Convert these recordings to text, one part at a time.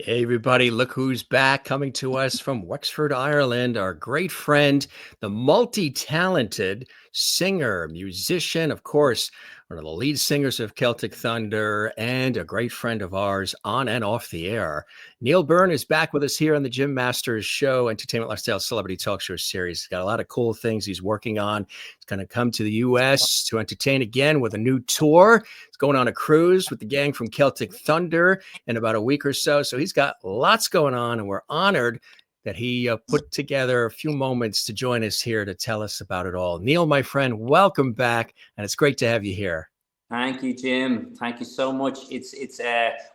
Hey, everybody, look who's back coming to us from Wexford, Ireland. Our great friend, the multi talented singer, musician, of course, one of the lead singers of Celtic Thunder, and a great friend of ours on and off the air. Neil Byrne is back with us here on the Jim Masters Show, Entertainment Lifestyle Celebrity Talk Show series. He's got a lot of cool things he's working on. He's going to come to the U.S. to entertain again with a new tour. He's going on a cruise with the gang from Celtic Thunder in about a week or so. So he's got lots going on, and we're honored that he put together a few moments to join us here to tell us about it all. Neil, my friend, welcome back, and it's great to have you here. Thank you, Jim. Thank you so much. It's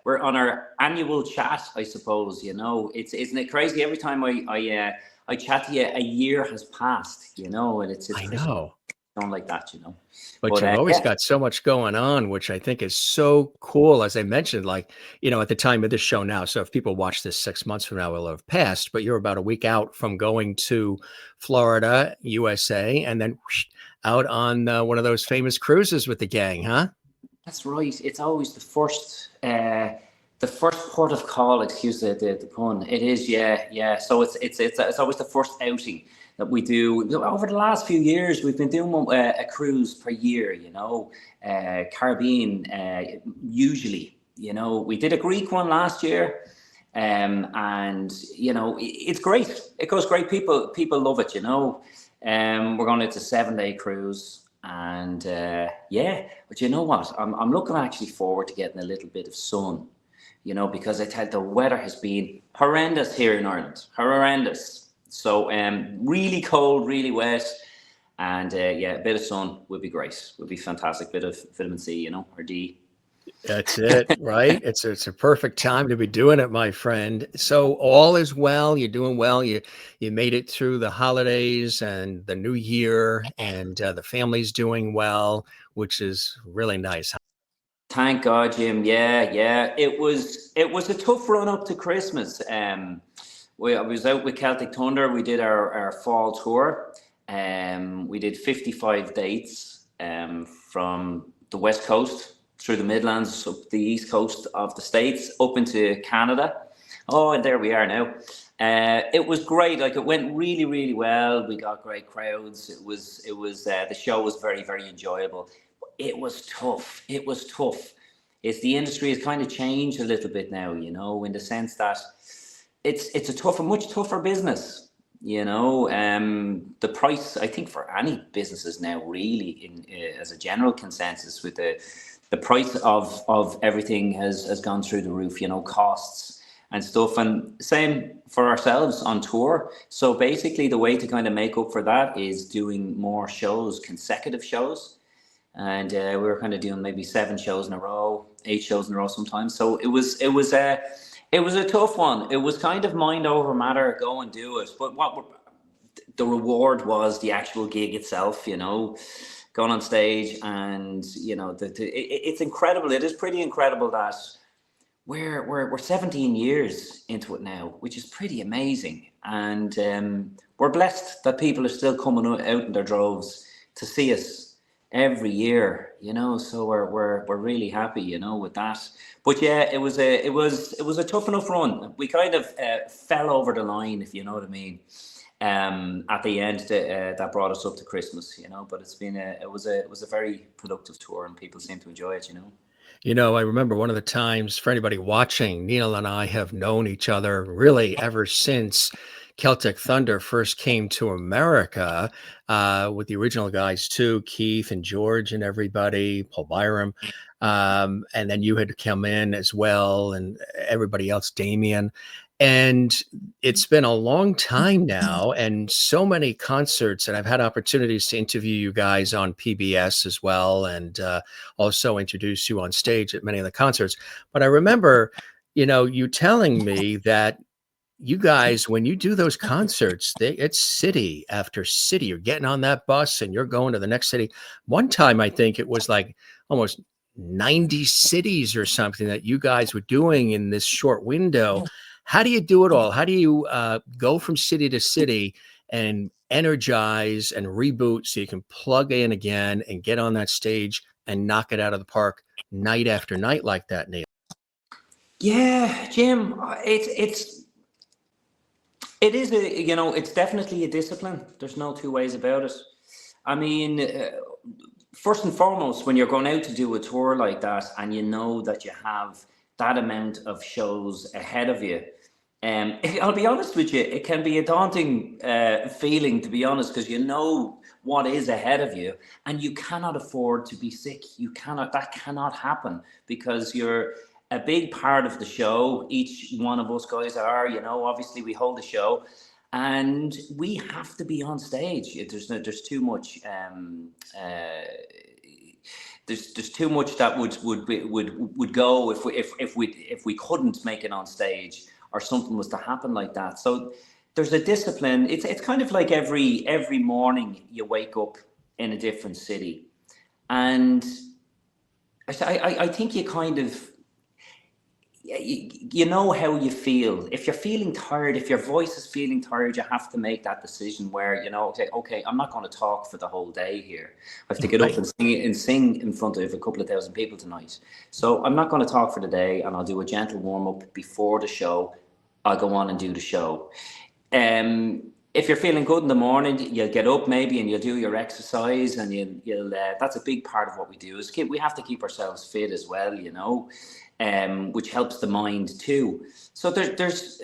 we're on our annual chat, I suppose. Isn't it crazy? Every time I chat to you, a year has passed. And it's I know. Don't like that, But you've always got so much going on, which I think is so cool. As I mentioned, at the time of this show now. So if people watch this 6 months from now, it'll have passed. But you're about a week out from going to Florida, USA, and then out on one of those famous cruises with the gang, huh? That's right. It's always the first port of call. Excuse the pun. It is, yeah. So it's always the first outing that we do. Over the last few years, we've been doing a cruise per year, Caribbean, usually, we did a Greek one last year. And it's great. It goes great. People love it, we're going into a 7-day cruise, and but you know what? I'm looking actually forward to getting a little bit of sun, because I tell you, the weather has been horrendous here in Ireland. Horrendous. So really cold, really wet, and a bit of sun would be great. Would be fantastic. Bit of vitamin C, or D. That's it, right? It's a perfect time to be doing it, my friend. So all is well. You're doing well. You made it through the holidays and the new year, and the family's doing well, which is really nice. Thank God, Jim. Yeah. It was a tough run up to Christmas. I was out with Celtic Thunder. We did our fall tour. We did 55 dates from the West Coast through the Midlands, up the East Coast of the States, up into Canada. Oh, and there we are now. It was great. It went really, really well. We got great crowds. It was the show was very, very enjoyable. It was tough. The industry has kind of changed a little bit now, in the sense that it's a much tougher business. The price, I think, for any businesses now, really, as a general consensus, with the price of everything has gone through the roof. Costs and stuff, and same for ourselves on tour. So basically, the way to kind of make up for that is doing more shows, consecutive shows, and we were kind of doing maybe 7 shows in a row, 8 shows in a row sometimes. So it was a tough one. It was kind of mind over matter, go and do it. But the reward was the actual gig itself, going on stage, and it's incredible. It is pretty incredible that we're 17 years into it now, which is pretty amazing. And we're blessed that people are still coming out in their droves to see us every year, so we're really happy, with that. But yeah, it was a tough enough run. We kind of fell over the line, if you know what I mean, at the end that brought us up to Christmas, but it was a very productive tour, and people seem to enjoy it, I remember one of the times, for anybody watching, Neil and I have known each other really ever since Celtic Thunder first came to America, with the original guys too, Keith and George and everybody, Paul Byram. And then you had come in as well, and everybody else, Damien. And it's been a long time now, and so many concerts, and I've had opportunities to interview you guys on PBS as well, and also introduce you on stage at many of the concerts. But I remember, you telling me that you guys, when you do those concerts, it's city after city. You're getting on that bus and you're going to the next city. One time, I think it was like almost 90 cities or something that you guys were doing in this short window. How do you do it all? How do you go from city to city and energize and reboot so you can plug in again and get on that stage and knock it out of the park night after night like that, Neil? Yeah, Jim, it is it's definitely a discipline. There's no two ways about it. I mean, first and foremost, when you're going out to do a tour like that, and you know that you have that amount of shows ahead of you, I'll be honest with you, it can be a daunting feeling, to be honest, because you know what is ahead of you, and you cannot afford to be sick. That cannot happen, because you're a big part of the show. Each one of us guys are, obviously we hold the show, and we have to be on stage. There's too much. There's too much that would go if we couldn't make it on stage, or something was to happen like that. So there's a discipline. It's kind of like every morning you wake up in a different city, and I think you kind of, you know how you feel. If you're feeling tired, if your voice is feeling tired, you have to make that decision where, okay, I'm not going to talk for the whole day here. I have to get up and sing in front of a couple of thousand people tonight. So I'm not going to talk for the day, and I'll do a gentle warm up before the show. I'll go on and do the show. If you're feeling good in the morning, you'll get up maybe and you'll do your exercise, and you'll that's a big part of what we do. We have to keep ourselves fit as well, which helps the mind too. So there's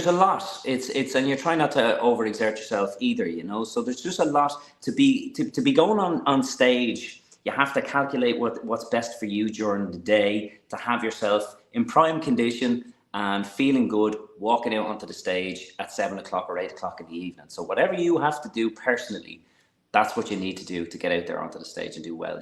a lot. And you're trying not to overexert yourself either, So there's just a lot to be going on stage. You have to calculate what's best for you during the day to have yourself in prime condition and feeling good, walking out onto the stage at 7 o'clock or 8 o'clock in the evening. So whatever you have to do personally, that's what you need to do to get out there onto the stage and do well,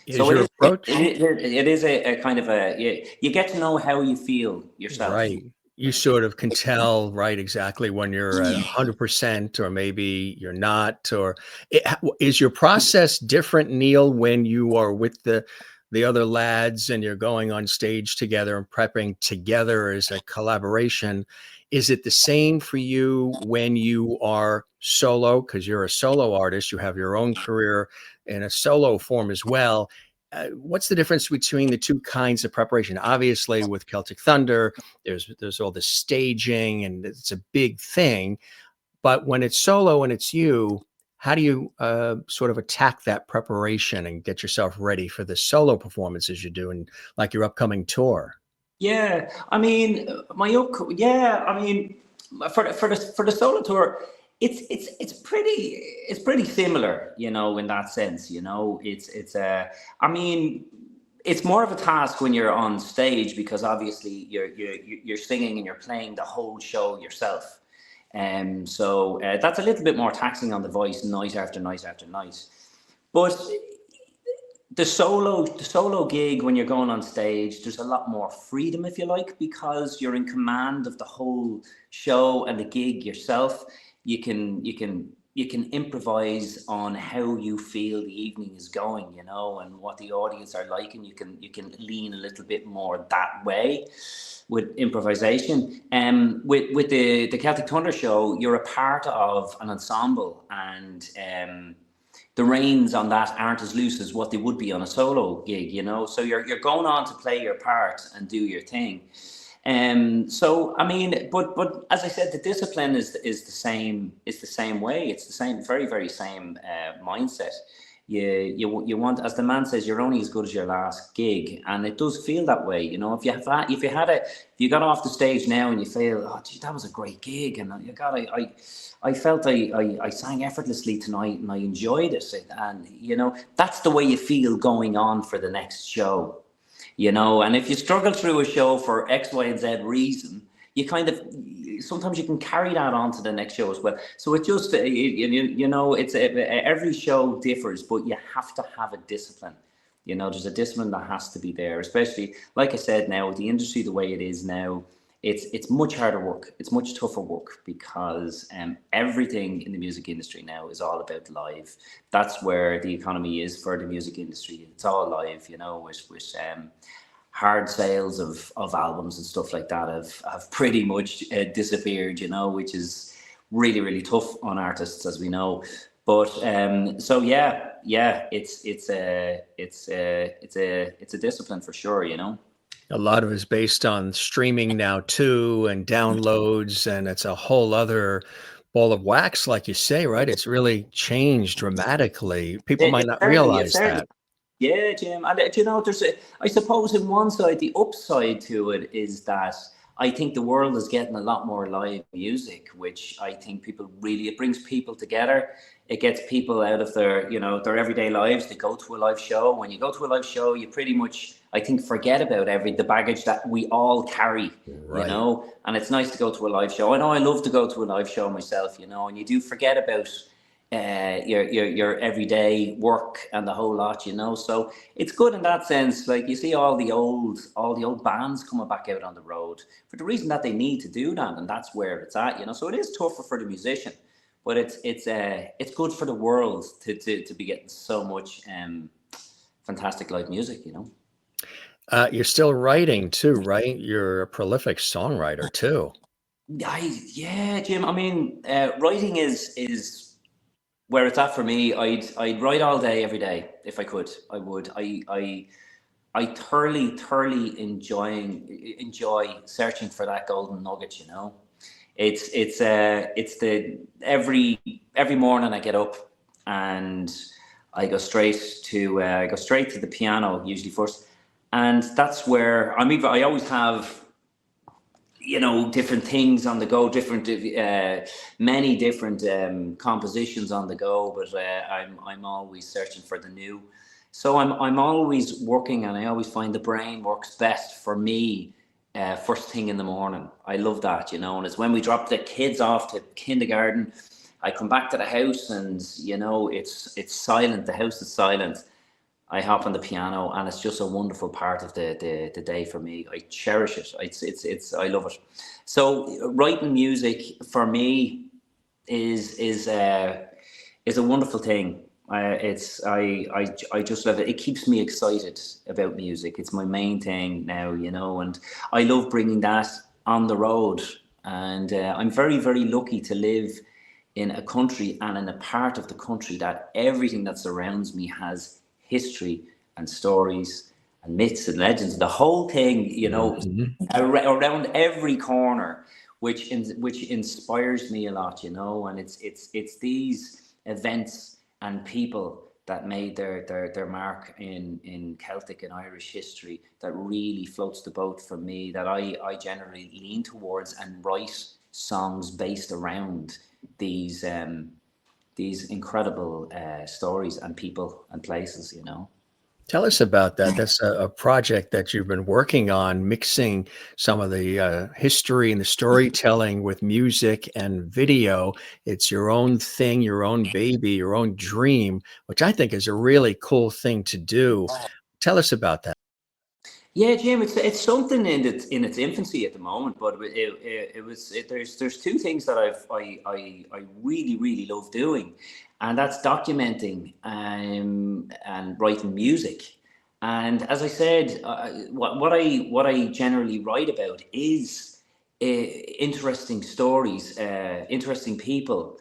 So your approach? It is a kind of you get to know how you feel yourself. Right. You sort of can tell, right, exactly when you're at 100%, or maybe you're not. Or is your process different, Neil, when you are with the other lads and you're going on stage together and prepping together as a collaboration? Is it the same for you when you are solo? Because you're a solo artist, you have your own career in a solo form as well. What's the difference between the two kinds of preparation? Obviously, with Celtic Thunder, there's all the staging, and it's a big thing. But when it's solo and it's you, how do you sort of attack that preparation and get yourself ready for the solo performances you're doing, like your upcoming tour? Yeah, I mean, for the solo tour, it's pretty similar, in that sense. I mean, it's more of a task when you're on stage, because obviously you're singing and you're playing the whole show yourself. So that's a little bit more taxing on the voice night after night after night. But the solo gig, when you're going on stage, there's a lot more freedom, if you like, because you're in command of the whole show and the gig yourself. You can improvise on how you feel the evening is going, and what the audience are like, and you can lean a little bit more that way with improvisation. With the Celtic Thunder show, you're a part of an ensemble, and the reins on that aren't as loose as what they would be on a solo gig, So you're going on to play your part and do your thing. So I mean, but as I said, the discipline is the same. It's the same way. It's the same, very very same mindset. You want, as the man says, you're only as good as your last gig, and it does feel that way. If you got off the stage now and you feel, oh gee, that was a great gig, and I felt I sang effortlessly tonight and I enjoyed it, and that's the way you feel going on for the next show. And if you struggle through a show for X, Y, and Z reason, sometimes you can carry that on to the next show as well. So it just, it's every show differs, but you have to have a discipline. There's a discipline that has to be there, especially, like I said, now with the industry the way it is now. It's much harder work. It's much tougher work, because everything in the music industry now is all about live. That's where the economy is for the music industry. It's all live, with hard sales of albums and stuff like that have pretty much disappeared, which is really, really tough on artists, as we know. But so it's a discipline for sure, A lot of it is based on streaming now too and downloads, and it's a whole other ball of wax, like you say, right? It's really changed dramatically. People might not It realize certainly, that. yeah, Jim. And there's I suppose in one side, the upside to it is that I think the world is getting a lot more live music, which I think people really, it brings people together. It gets people out of their everyday lives. They go to a live show. When you go to a live show, you pretty much, I think, forget about the baggage that we all carry, Right. and it's nice to go to a live show. I know I love to go to a live show myself, and you do forget about your everyday work and the whole lot. So it's good in that sense. Like, you see all the old bands coming back out on the road for the reason that they need to do that, and that's where it's at. So it is tougher for the musician, but it's good for the world to be getting so much fantastic live music. You're still writing too, right? You're a prolific songwriter too. Yeah, Jim. I mean, writing is where it's at for me. I'd write all day, every day, if I could. I would. I thoroughly enjoy searching for that golden nugget. It's the every morning I get up and I go straight to the piano, usually first, and that's where I always have different things on the go, different many different compositions on the go, but I'm always searching for the new. So I'm always working, and I always find the brain works best for me first thing in the morning. I love that, and it's when we drop the kids off to kindergarten. I come back to the house, and it's silent. The house is silent. I hop on the piano, and it's just a wonderful part of the day for me. I cherish it. I love it. So writing music for me is a wonderful thing. I just love it. It keeps me excited about music. It's my main thing now, and I love bringing that on the road. And I'm very, very lucky to live in a country and in a part of the country that everything that surrounds me has history and stories and myths and legends. The whole thing, Mhm. around every corner, which inspires me a lot, and it's these events and people that made their mark in Celtic and Irish history that really floats the boat for me, that I generally lean towards and write songs based around these incredible stories and people and places. Tell us about that. That's a project that you've been working on, mixing some of the history and the storytelling with music and video. It's your own thing, your own baby, your own dream, which I think is a really cool thing to do. Tell us about that. Yeah, Jim, it's something in its infancy at the moment, but there's two things that I really love doing, and that's documenting and writing music. And as I said, what I generally write about is interesting stories, interesting people,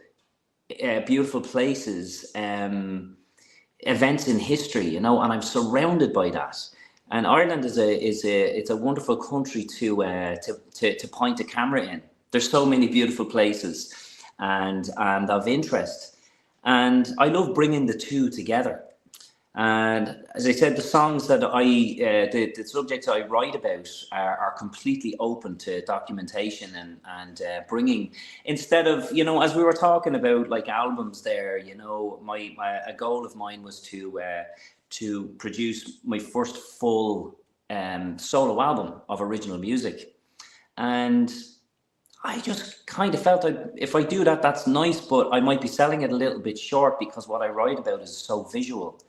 beautiful places, events in history, and I'm surrounded by that. And Ireland it's a wonderful country to point a camera in. There's so many beautiful places and of interest, and I love bringing the two together. And as I said, the songs that the subjects I write about are completely open to documentation and bringing, instead of, as we were talking about, like albums there, a goal of mine was to produce my first full solo album of original music. And I just kind of felt like if I do that, that's nice, but I might be selling it a little bit short because what I write about is so visual.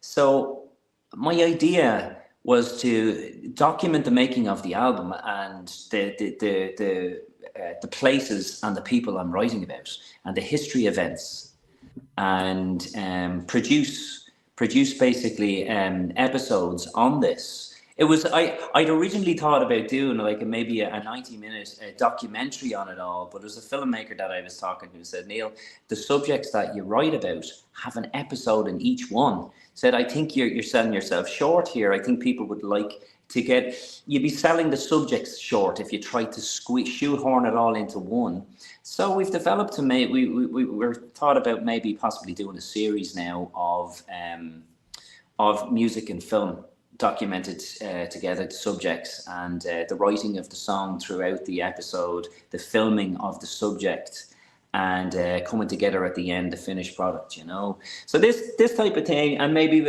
So my idea was to document the making of the album and the places and the people I'm writing about and the history events, and produce basically episodes on this. I'd originally thought about doing like maybe a 90-minute documentary on it all, but there's a filmmaker that I was talking to who said, Neil, the subjects that you write about have an episode in each one. Said, I think you're selling yourself short here. I think people would like to get, you'd be selling the subjects short if you try to shoehorn it all into one. So we've developed to make, we're thought about maybe possibly doing a series now of music and film documented together, the subjects and the writing of the song throughout the episode, the filming of the subject, and coming together at the end, the finished product, you know. So this type of thing, and maybe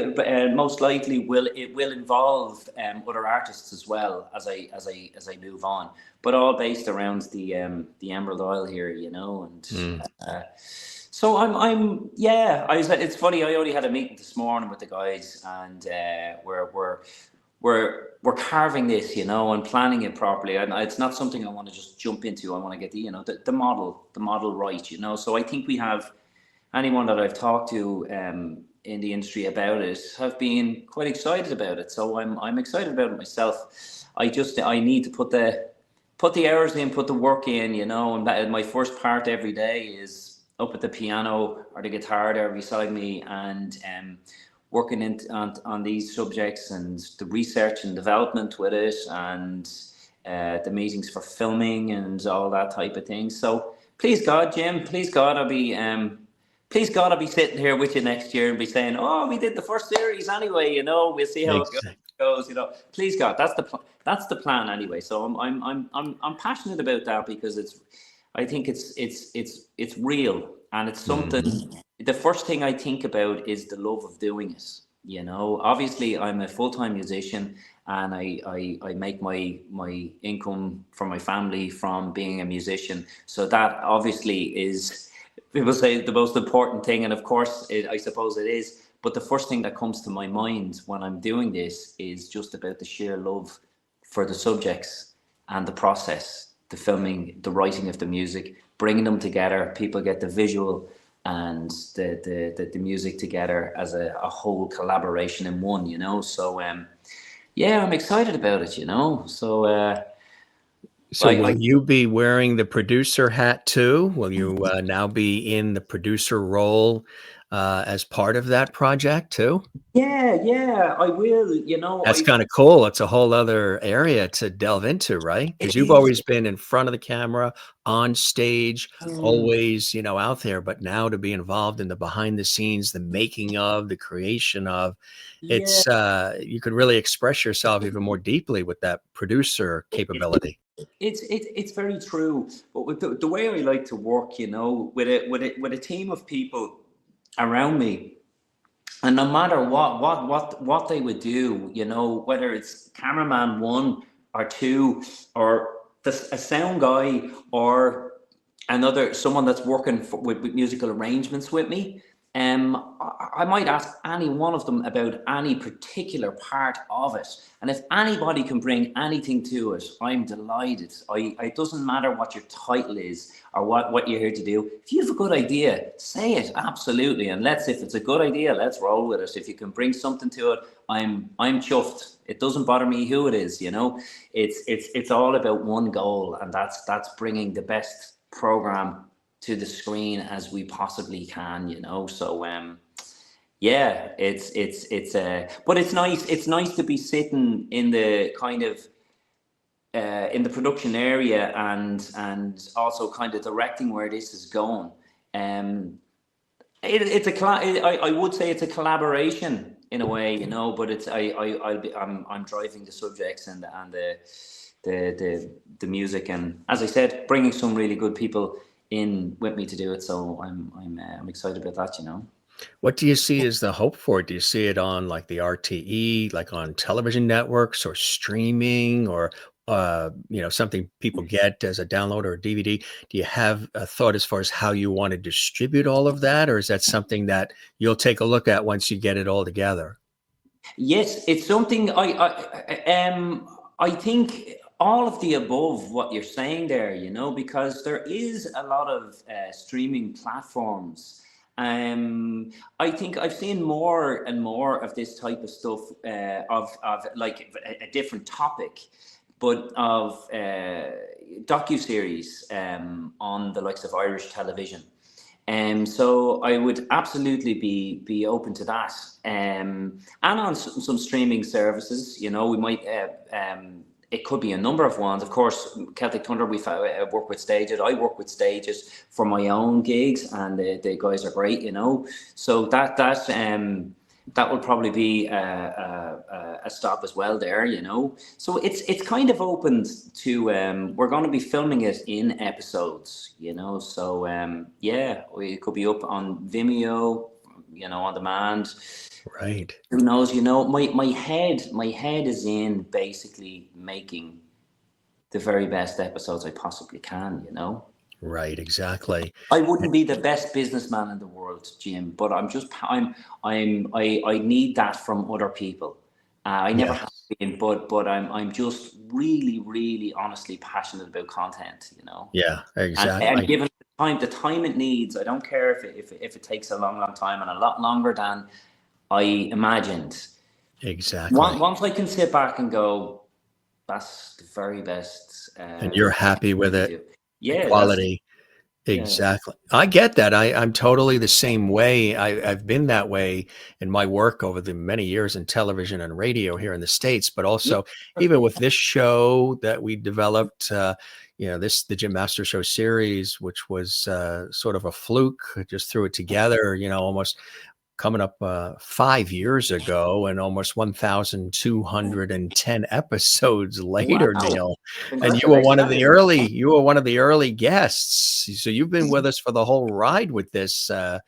most likely will involve other artists as well as I move on, but all based around the Emerald Isle here, you know. And so I'm yeah. It's funny. I only had a meeting this morning with the guys, and we're carving this, you know, and planning it properly. And it's not something I want to just jump into. I want to get the model right, you know. So I think we have, anyone that I've talked to in the industry about it have been quite excited about it. So I'm excited about it myself. I need to put the hours in, put the work in, you know. And my first part every day is up at the piano or the guitar there beside me, and working on these subjects and the research and development with it, and the meetings for filming and all that type of thing. So please God, Jim, please God, I'll be sitting here with you next year and be saying, oh, we did the first series anyway, you know, we'll see how it goes, you know. Please God, that's the plan anyway. So I'm passionate about that, because I think it's real, and it's something. The first thing I think about is the love of doing it. You know, obviously I'm a full-time musician, and I make my income for my family from being a musician. So that obviously is, people say, the most important thing, and of course I suppose it is. But the first thing that comes to my mind when I'm doing this is just about the sheer love for the subjects and the process. The filming, the writing of the music, bringing them together. People get the visual and the music together as a whole collaboration in one, you know. So yeah, I'm excited about it, you know. So will you be wearing the producer hat too? Will you now be in the producer role as part of that project too? Yeah, I will, you know. That's kind of cool. It's a whole other area to delve into, right? Because you've always been in front of the camera, on stage, always, you know, out there. But now to be involved in the behind the scenes, the making of, the creation of, it's you could really express yourself even more deeply with that producer capability. It's very true. But with the way I like to work, you know, with a team of people around me, and no matter what they would do, you know, whether it's cameraman 1 or 2, or a sound guy, or someone that's working with musical arrangements with me, I might ask any one of them about any particular part of it. And if anybody can bring anything to it, I'm delighted. It doesn't matter what your title is or what you're here to do. If you have a good idea, say it, absolutely. And if it's a good idea, let's roll with it. If you can bring something to it, I'm chuffed. It doesn't bother me who it is, you know. It's all about one goal, and that's bringing the best program to the screen as we possibly can, you know. So yeah, but it's nice to be sitting in the kind of in the production area, and also kind of directing where this is going. I would say it's a collaboration in a way, you know, but I'm driving the subjects and the music, and as I said, bringing some really good people in with me to do it. So I'm excited about that, you know. What do you see as the hope for it? Do you see it on like the RTE, like on television networks, or streaming, or you know, something people get as a download or a DVD? Do you have a thought as far as how you want to distribute all of that, or is that something that you'll take a look at once you get it all together? Yes, it's something I think all of the above what you're saying there, you know, because there is a lot of streaming platforms. I think I've seen more and more of this type of stuff, of like a different topic, but of docuseries on the likes of Irish television. So I would absolutely be open to that. And on some streaming services, you know, we might. It could be a number of ones. Of course, Celtic Thunder, we work with stages. I work with stages for my own gigs, and the guys are great, you know. So that will probably be a stop as well there, you know. So it's kind of opened to. We're going to be filming it in episodes, you know. So yeah, it could be up on Vimeo, you know, on demand. Right. Who knows? You know, my head is in basically making the very best episodes I possibly can. You know, Right. Exactly. I wouldn't be the best businessman in the world, Jim, but I need that from other people. I never have Yes. been, but I'm just really honestly passionate about content. You know, Yeah. and Exactly. given the time it needs, I don't care if it takes a long time and a lot longer than I imagined. Exactly. Once I can sit back and go, that's the very best And you're happy with to it. do. The Yeah, quality. yeah. Exactly. I get that. I'm totally the same way. I've been that way in my work over the many years in television and radio here in the States, but Yeah. also even with this show that we developed, the Jim Master Show series, which was sort of a fluke, just threw it together, almost coming up 5 years ago and almost 1,210 episodes later, Wow. Neil. And Congratulations. That is amazing. you were one of the early guests. So you've been with us for the whole ride with this Yeah.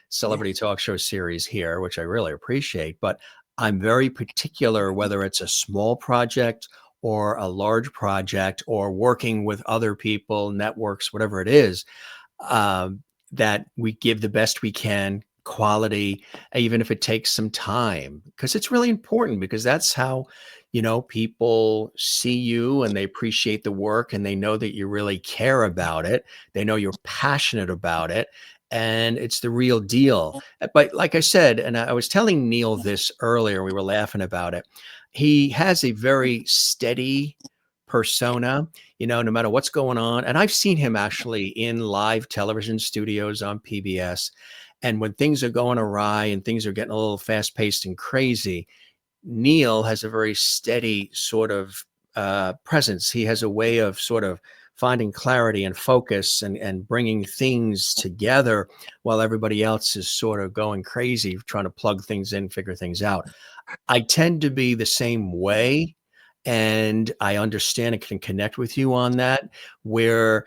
celebrity talk show series here, which I really appreciate. But I'm very particular whether it's a small project or a large project or working with other people, networks, whatever it is, that we give the best we can, quality, even if it takes some time, because it's really important, because that's how, people see you and they appreciate the work and they know that you really care about it. They know you're passionate about it and it's the real deal. But like I said, and I was telling Neil this earlier, we were laughing about it. He has a very steady persona, no matter what's going on. And I've seen him actually in live television studios on PBS. And when things are going awry and things are getting a little fast paced and crazy, Neil has a very steady sort of presence. He has a way of sort of finding clarity and focus and bringing things together while everybody else is sort of going crazy, trying to plug things in, figure things out. I tend to be the same way, and I understand and can connect with you on that, where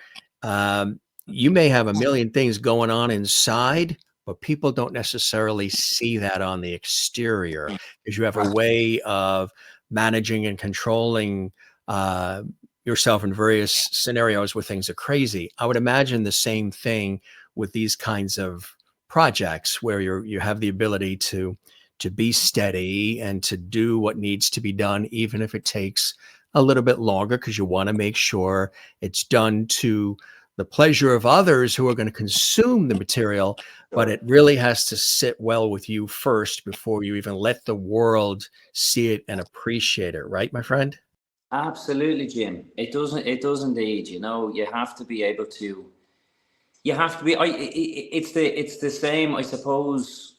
you may have a million things going on inside, but people don't necessarily see that on the exterior, because you have a way of managing and controlling uh, yourself in various scenarios where things are crazy. I would imagine the same thing with these kinds of projects where you have the ability to be steady and to do what needs to be done, even if it takes a little bit longer, because you want to make sure it's done to the pleasure of others who are going to consume the material. But Sure. it really has to sit well with you first before you even let the world see it and appreciate it. Right, my friend? Absolutely, Jim. It does indeed. You know, you have to be able to. You have to be. It's the same. I suppose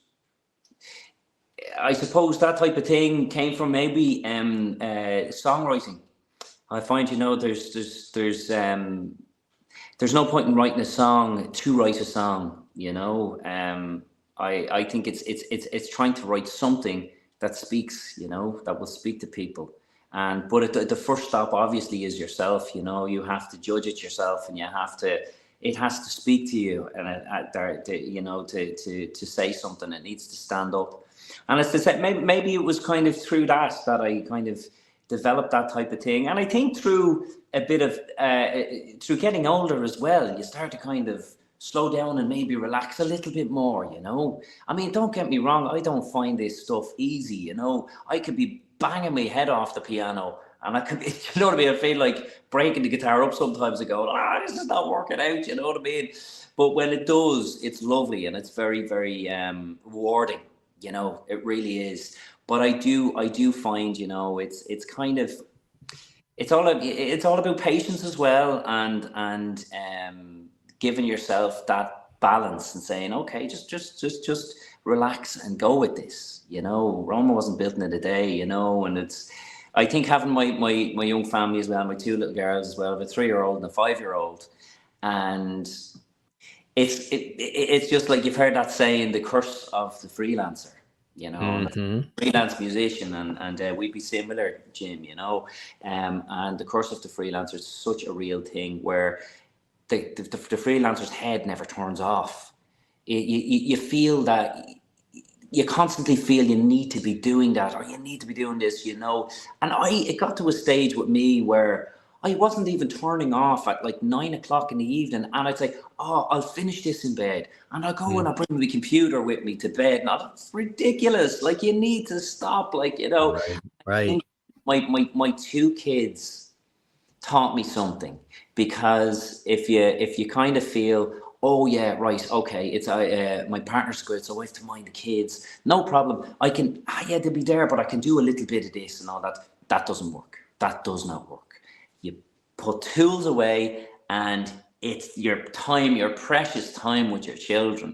that type of thing came from maybe songwriting. I find, you know, there's no point in writing a song to write a song. You know, I think it's trying to write something that speaks. You know, that will speak to people. And but the first stop obviously is yourself. You know, you have to judge it yourself, and you have to. It has to speak to you, and you know, to say something. It needs to stand up. And as I said, maybe it was kind of through that I kind of developed that type of thing. And I think through a bit of through getting older as well, you start to kind of slow down and maybe relax a little bit more. You know, I mean, don't get me wrong, I don't find this stuff easy. You know, I could be banging my head off the piano. And I could be, you know what I mean? I feel like breaking the guitar up sometimes and going, this is not working out, you know what I mean? But when it does, it's lovely and it's very rewarding. You know, it really is. But I do find, you know, it's kind of it's all about patience as well, and giving yourself balance and saying, okay, just relax and go with this. Roma wasn't built in a day, and I think having my young family as well, my two little girls as well, a 3-year-old and a 5-year-old, and it's just like you've heard that saying, the curse of the freelancer, and Hmm. freelance musician, and we'd be similar, Jim, and the curse of the freelancer is such a real thing where the freelancer's head never turns off. You feel that you constantly feel you need to be doing that, or you need to be doing this, And it got to a stage with me where I wasn't even turning off at like 9 o'clock in the evening, and I'd say, "Oh, I'll finish this in bed," and I'll go and I'll bring my computer with me to bed. And that's ridiculous. Like, you need to stop. Like, Right. I Right. think my two kids taught me something, because if you kind of feel, oh yeah, right, okay, it's my partner's good, so I have to mind the kids, no problem, I can, yeah, they'll be there, but I can do a little bit of this and all that. That doesn't work. That does not work. You put tools away, and it's your time, your precious time with your children,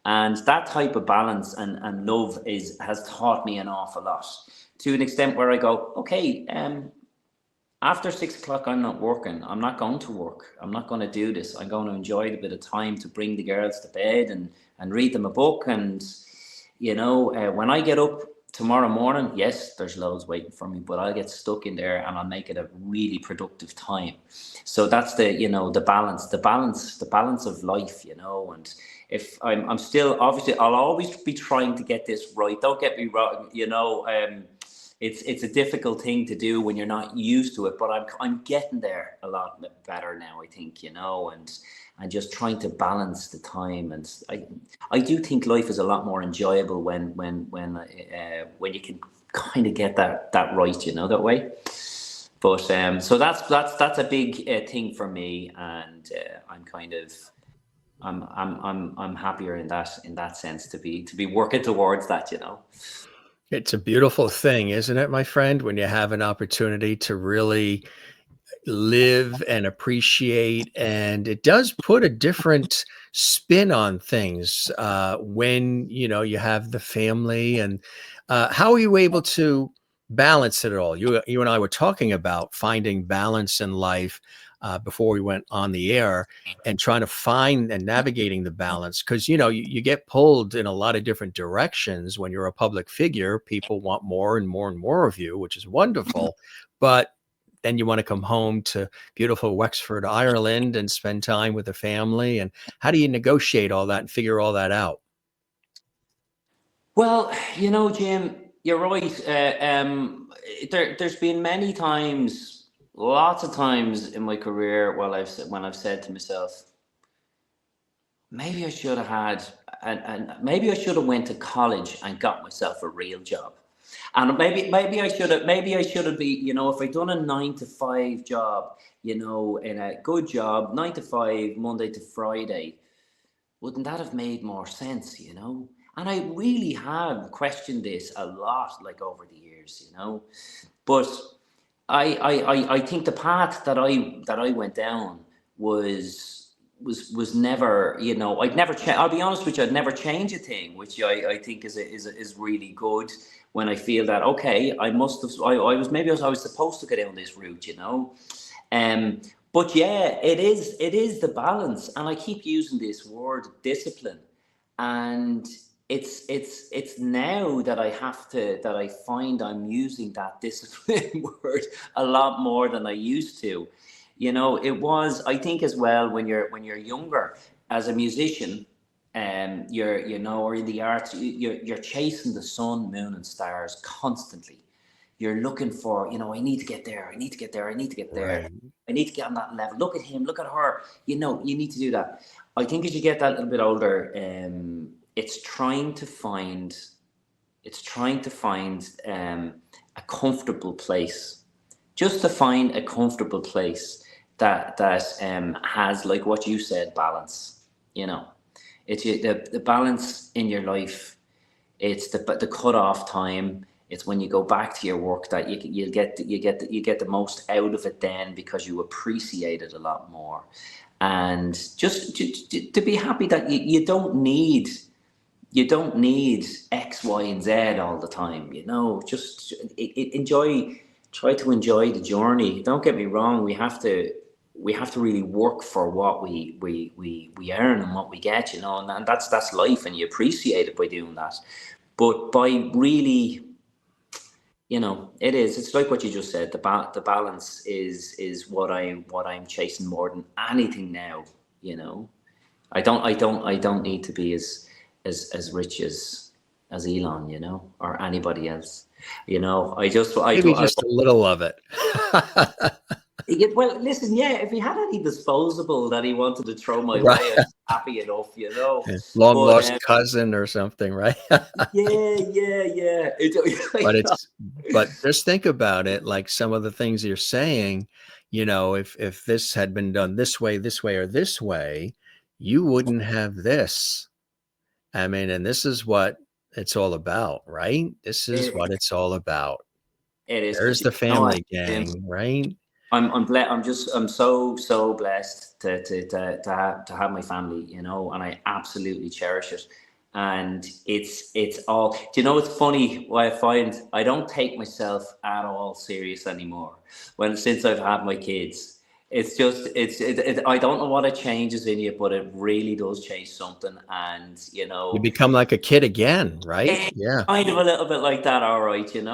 and that type of balance and love has taught me an awful lot, to an extent where I go, okay, after 6 o'clock, I'm not working. I'm not going to work. I'm not going to do this. I'm going to enjoy the bit of time to bring the girls to bed and read them a book. And, when I get up tomorrow morning, yes, there's loads waiting for me, but I'll get stuck in there and I'll make it a really productive time. So that's the balance of life, and if I'm still, obviously, I'll always be trying to get this right. Don't get me wrong, it's a difficult thing to do when you're not used to it, but I'm getting there a lot better now, I think, and just trying to balance the time. And I do think life is a lot more enjoyable when you can kind of get that right, that way. But so that's a big thing for me, and I'm kind of I'm happier in that sense, to be working towards that. It's a beautiful thing, isn't it, my friend, when you have an opportunity to really live and appreciate, and it does put a different spin on things when you have the family. And how are you able to balance it all? You and I were talking about finding balance in life before we went on the air, and trying to find and navigating the balance, because you get pulled in a lot of different directions when you're a public figure. People want more and more and more of you, which is wonderful, but then you want to come home to beautiful Wexford, Ireland, and spend time with the family. And how do you negotiate all that and figure all that out? Well, Jim, you're right. There's been many times, lots of times in my career, when I've said to myself, maybe I should have had, and maybe I should have went to college and got myself a real job. And maybe I should have be, if I'd done a 9 to 5 job, in a good job, 9 to 5, Monday to Friday, wouldn't that have made more sense? And I really have questioned this a lot, like, over the years. But I think the path that I went down was never, I'd never change. I'll be honest with you, I'd never change a thing, which I think is really good. When I feel that, okay, I must have, I was supposed to go down this route. Um, but yeah, it is the balance, and I keep using this word discipline, and it's now that I find I'm using that discipline word a lot more than I used to. It was, I think, as well, when you're younger as a musician, or in the arts, you're chasing the sun, moon, and stars constantly. You're looking for, I need to get there, I need to get there, I need to get there, Right. I need to get on that level. Look at him, look at her. You need to do that. I think as you get that little bit older, it's trying to find, a comfortable place. Just to find a comfortable place that has, like what you said, balance. You know, it's the balance in your life. It's the cut off time. It's when you go back to your work that you get the most out of it then, because you appreciate it a lot more. and just to be happy that you don't need X, Y, and Z all the time. Just enjoy. Try to enjoy the journey. Don't get me wrong. We have to really work for what we earn and what we get. And that's life, and you appreciate it by doing that. But by really, it is. It's like what you just said. The balance is what I'm chasing more than anything now. I don't need to be as rich as Elon, or anybody else. Maybe just a little of it. Yeah, well, listen, yeah, if he had any disposable that he wanted to throw my Right. way, I'd be happy enough. Long But lost cousin or something, right? yeah. But just think about it, like some of the things you're saying, if this had been done this way, or this way, you wouldn't have this. I mean, and this is what it's all about, right? This is what it's all about. It is. There's the family gang, right? I'm so blessed to have my family, and I absolutely cherish it. And it's all. Do you know what's funny? What I find, I don't take myself at all serious anymore. Since I've had my kids, it's just I don't know what it changes in you, but it really does change something. And You become like a kid again, right? it's Yeah. kind of a little bit like that, all right, and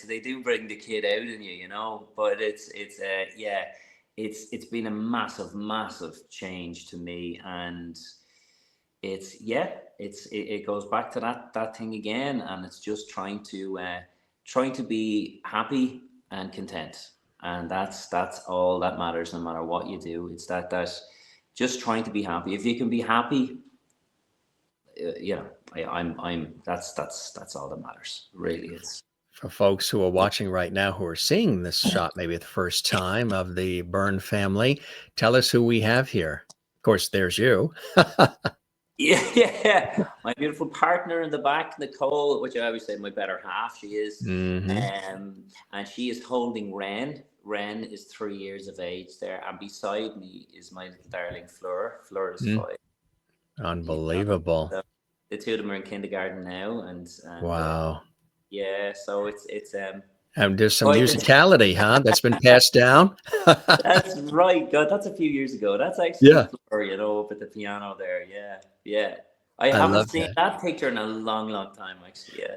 they do bring the kid out in you, but yeah, it's been a massive change to me, and it goes back to that thing again, and it's just trying to be happy and content, and that's all that matters, no matter what you do. It's that just trying to be happy. If you can be happy, that's all that matters. Really, it's For folks who are watching right now, who are seeing this shot maybe the first time of the Byrne family, tell us who we have here. Of course, there's you. yeah. My beautiful partner in the back, Nicole, which I always say my better half. She is, and she is holding Ren. Ren is 3 years of age there, and beside me is my little darling Fleur. Fleur is 5. Unbelievable. So the two of them are in kindergarten now, and Wow. yeah, so it's And there's some quite musicality, huh? That's been passed down. That's right. God, that's a few years ago. That's actually Yeah. Fleur, up at the piano there. Yeah. I I haven't love seen that. that picture in a long time, actually. Yeah.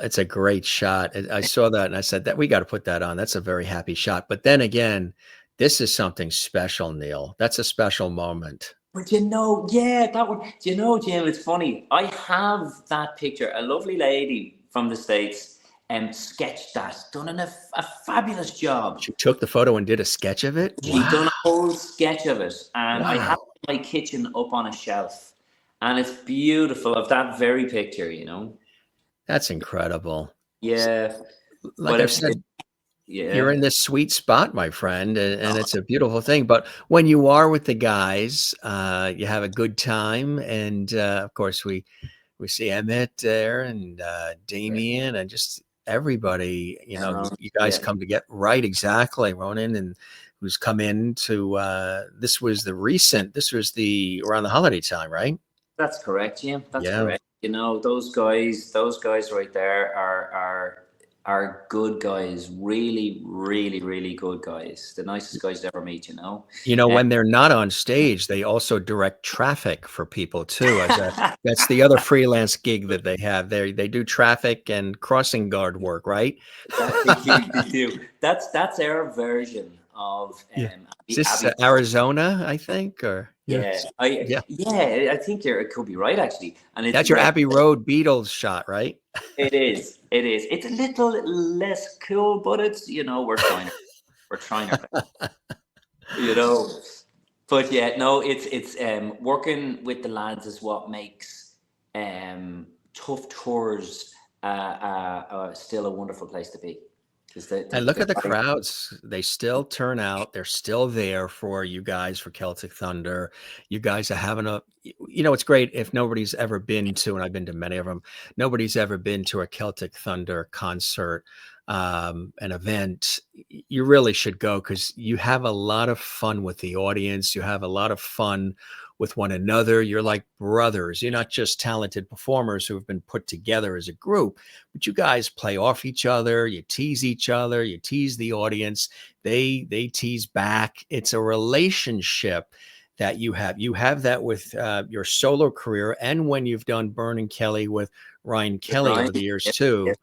It's a great shot. I saw that and I said that we got to put that on. That's a very happy shot. But then again, this is something special, Neil. That's a special moment. But yeah, that one. Do you know, Jim? It's funny. I have that picture. A lovely lady from the States, sketched that. Done a fabulous job. She took the photo and did a sketch of it. She done a whole sketch of it, and I have Wow. it in my kitchen up on a shelf, and it's beautiful. Of that very picture. That's incredible. Yeah, Like but I've said, yeah, you're in this sweet spot, my friend, and it's a beautiful thing. But when you are with the guys, you have a good time, and of course we see Emmett there and Damien and just everybody. You guys yeah, come to get right exactly. Ronan and who's come in to this was the around the holiday time, right? that's correct, Jim. That's Yeah. correct. Those guys right there are good guys. Really, really, really good guys. The nicest guys to ever meet. When they're not on stage, they also direct traffic for people too. That's the other freelance gig that they have. They do traffic and crossing guard work, right? They do. That's our version of Yeah. Is Abby. this Arizona, I think, or Yeah, yeah. I think it could be right, actually. And it's That's your Abbey Road Beatles shot, right? It is. It's a little less cool, but it's we're trying. We're trying our best. But yeah, no, it's working with the lads is what makes tough tours still a wonderful place to be. And look at the crowds. They still turn out. They're still there for you guys, for Celtic Thunder. You guys are having it's great if nobody's ever been to, and I've been to many of them, nobody's ever been to a Celtic Thunder concert. an event, you really should go because you have a lot of fun with the audience. You have a lot of fun with one another. You're like brothers. You're not just talented performers who have been put together as a group, but you guys play off each other. You tease each other. You tease the audience. They tease back. It's a relationship that you have. You have that with your solo career, and when you've done Byrne and Kelly with Ryan Kelly Right. over the years Yeah, too. yeah,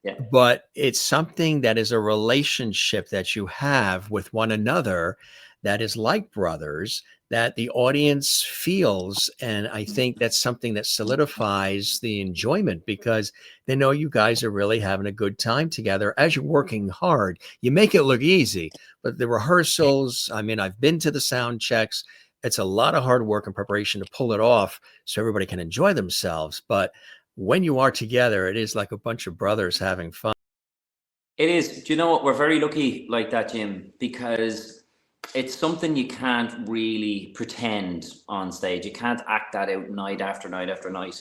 yeah. But it's something that is a relationship that you have with one another that is like brothers that the audience feels. And I think that's something that solidifies the enjoyment because they know you guys are really having a good time together as you're working hard. You make it look easy, but the rehearsals, I mean, I've been to the sound checks. It's a lot of hard work and preparation to pull it off so everybody can enjoy themselves. But when you are together, it is like a bunch of brothers having fun. It is. Do you know what? We're very lucky like that, Jim, because it's something you can't really pretend on stage. You can't act that out night after night after night.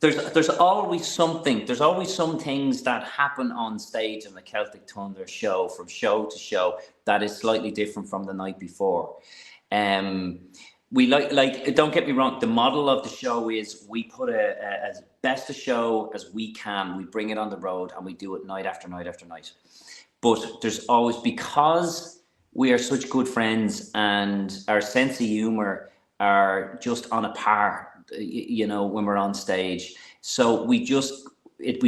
There's always something. There's always some things that happen on stage in the Celtic Thunder show, from show to show, that is slightly different from the night before. Um, we like don't get me wrong, the model of the show is we put as best a show as we can, we bring it on the road and we do it night after night after night. But there's always, because we are such good friends and our sense of humor are just on a par, you know, when we're on stage. So we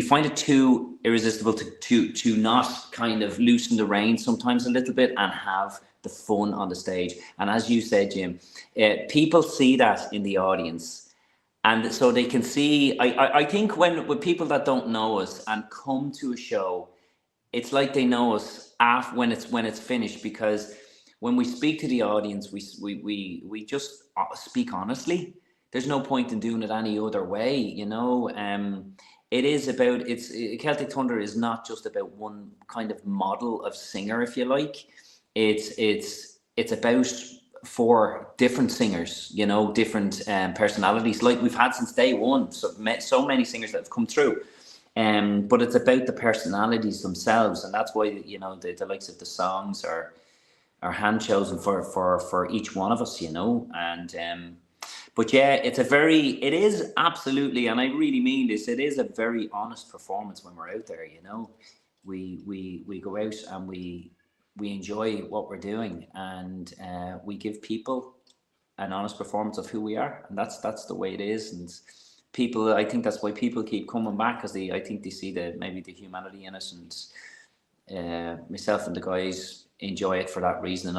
find it too irresistible to not kind of loosen the reins sometimes a little bit and have the fun on the stage. And as you said, Jim, people see that in the audience, and so they can see. I think when with people that don't know us and come to a show, it's like they know us after when it's finished, because when we speak to the audience, we just speak honestly. There's no point in doing it any other way, you know. It is about, Celtic Thunder is not just about one kind of model of singer, if you like. It's about four different singers, you know, different personalities, like we've had since day one. So met so many singers that have come through. But it's about the personalities themselves, and that's why, you know, the likes of the songs are hand chosen for each one of us, you know. And but yeah, it is absolutely, and I really mean this, it is a very honest performance when we're out there, you know. We go out and we enjoy what we're doing, and we give people an honest performance of who we are, and that's the way it is. And people, I think that's why people keep coming back, because I think they see maybe the humanity in us, and myself and the guys enjoy it for that reason, and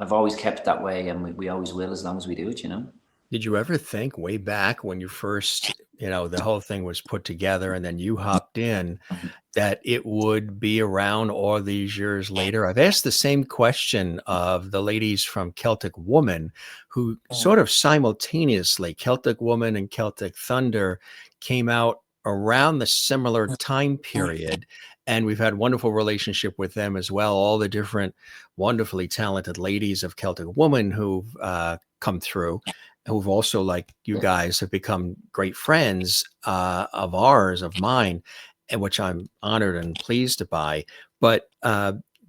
I've always kept it that way, and we always will as long as we do it, you know. Did you ever think way back when you first, the whole thing was put together and then you hopped in, that it would be around all these years later? I've asked the same question of the ladies from Celtic Woman, who sort of simultaneously, Celtic Woman and Celtic Thunder came out around the similar time period. And we've had wonderful relationship with them as well. All the different wonderfully talented ladies of Celtic Woman who've come through, who've also, like you guys, have become great friends of ours, of mine, and which I'm honored and pleased by. But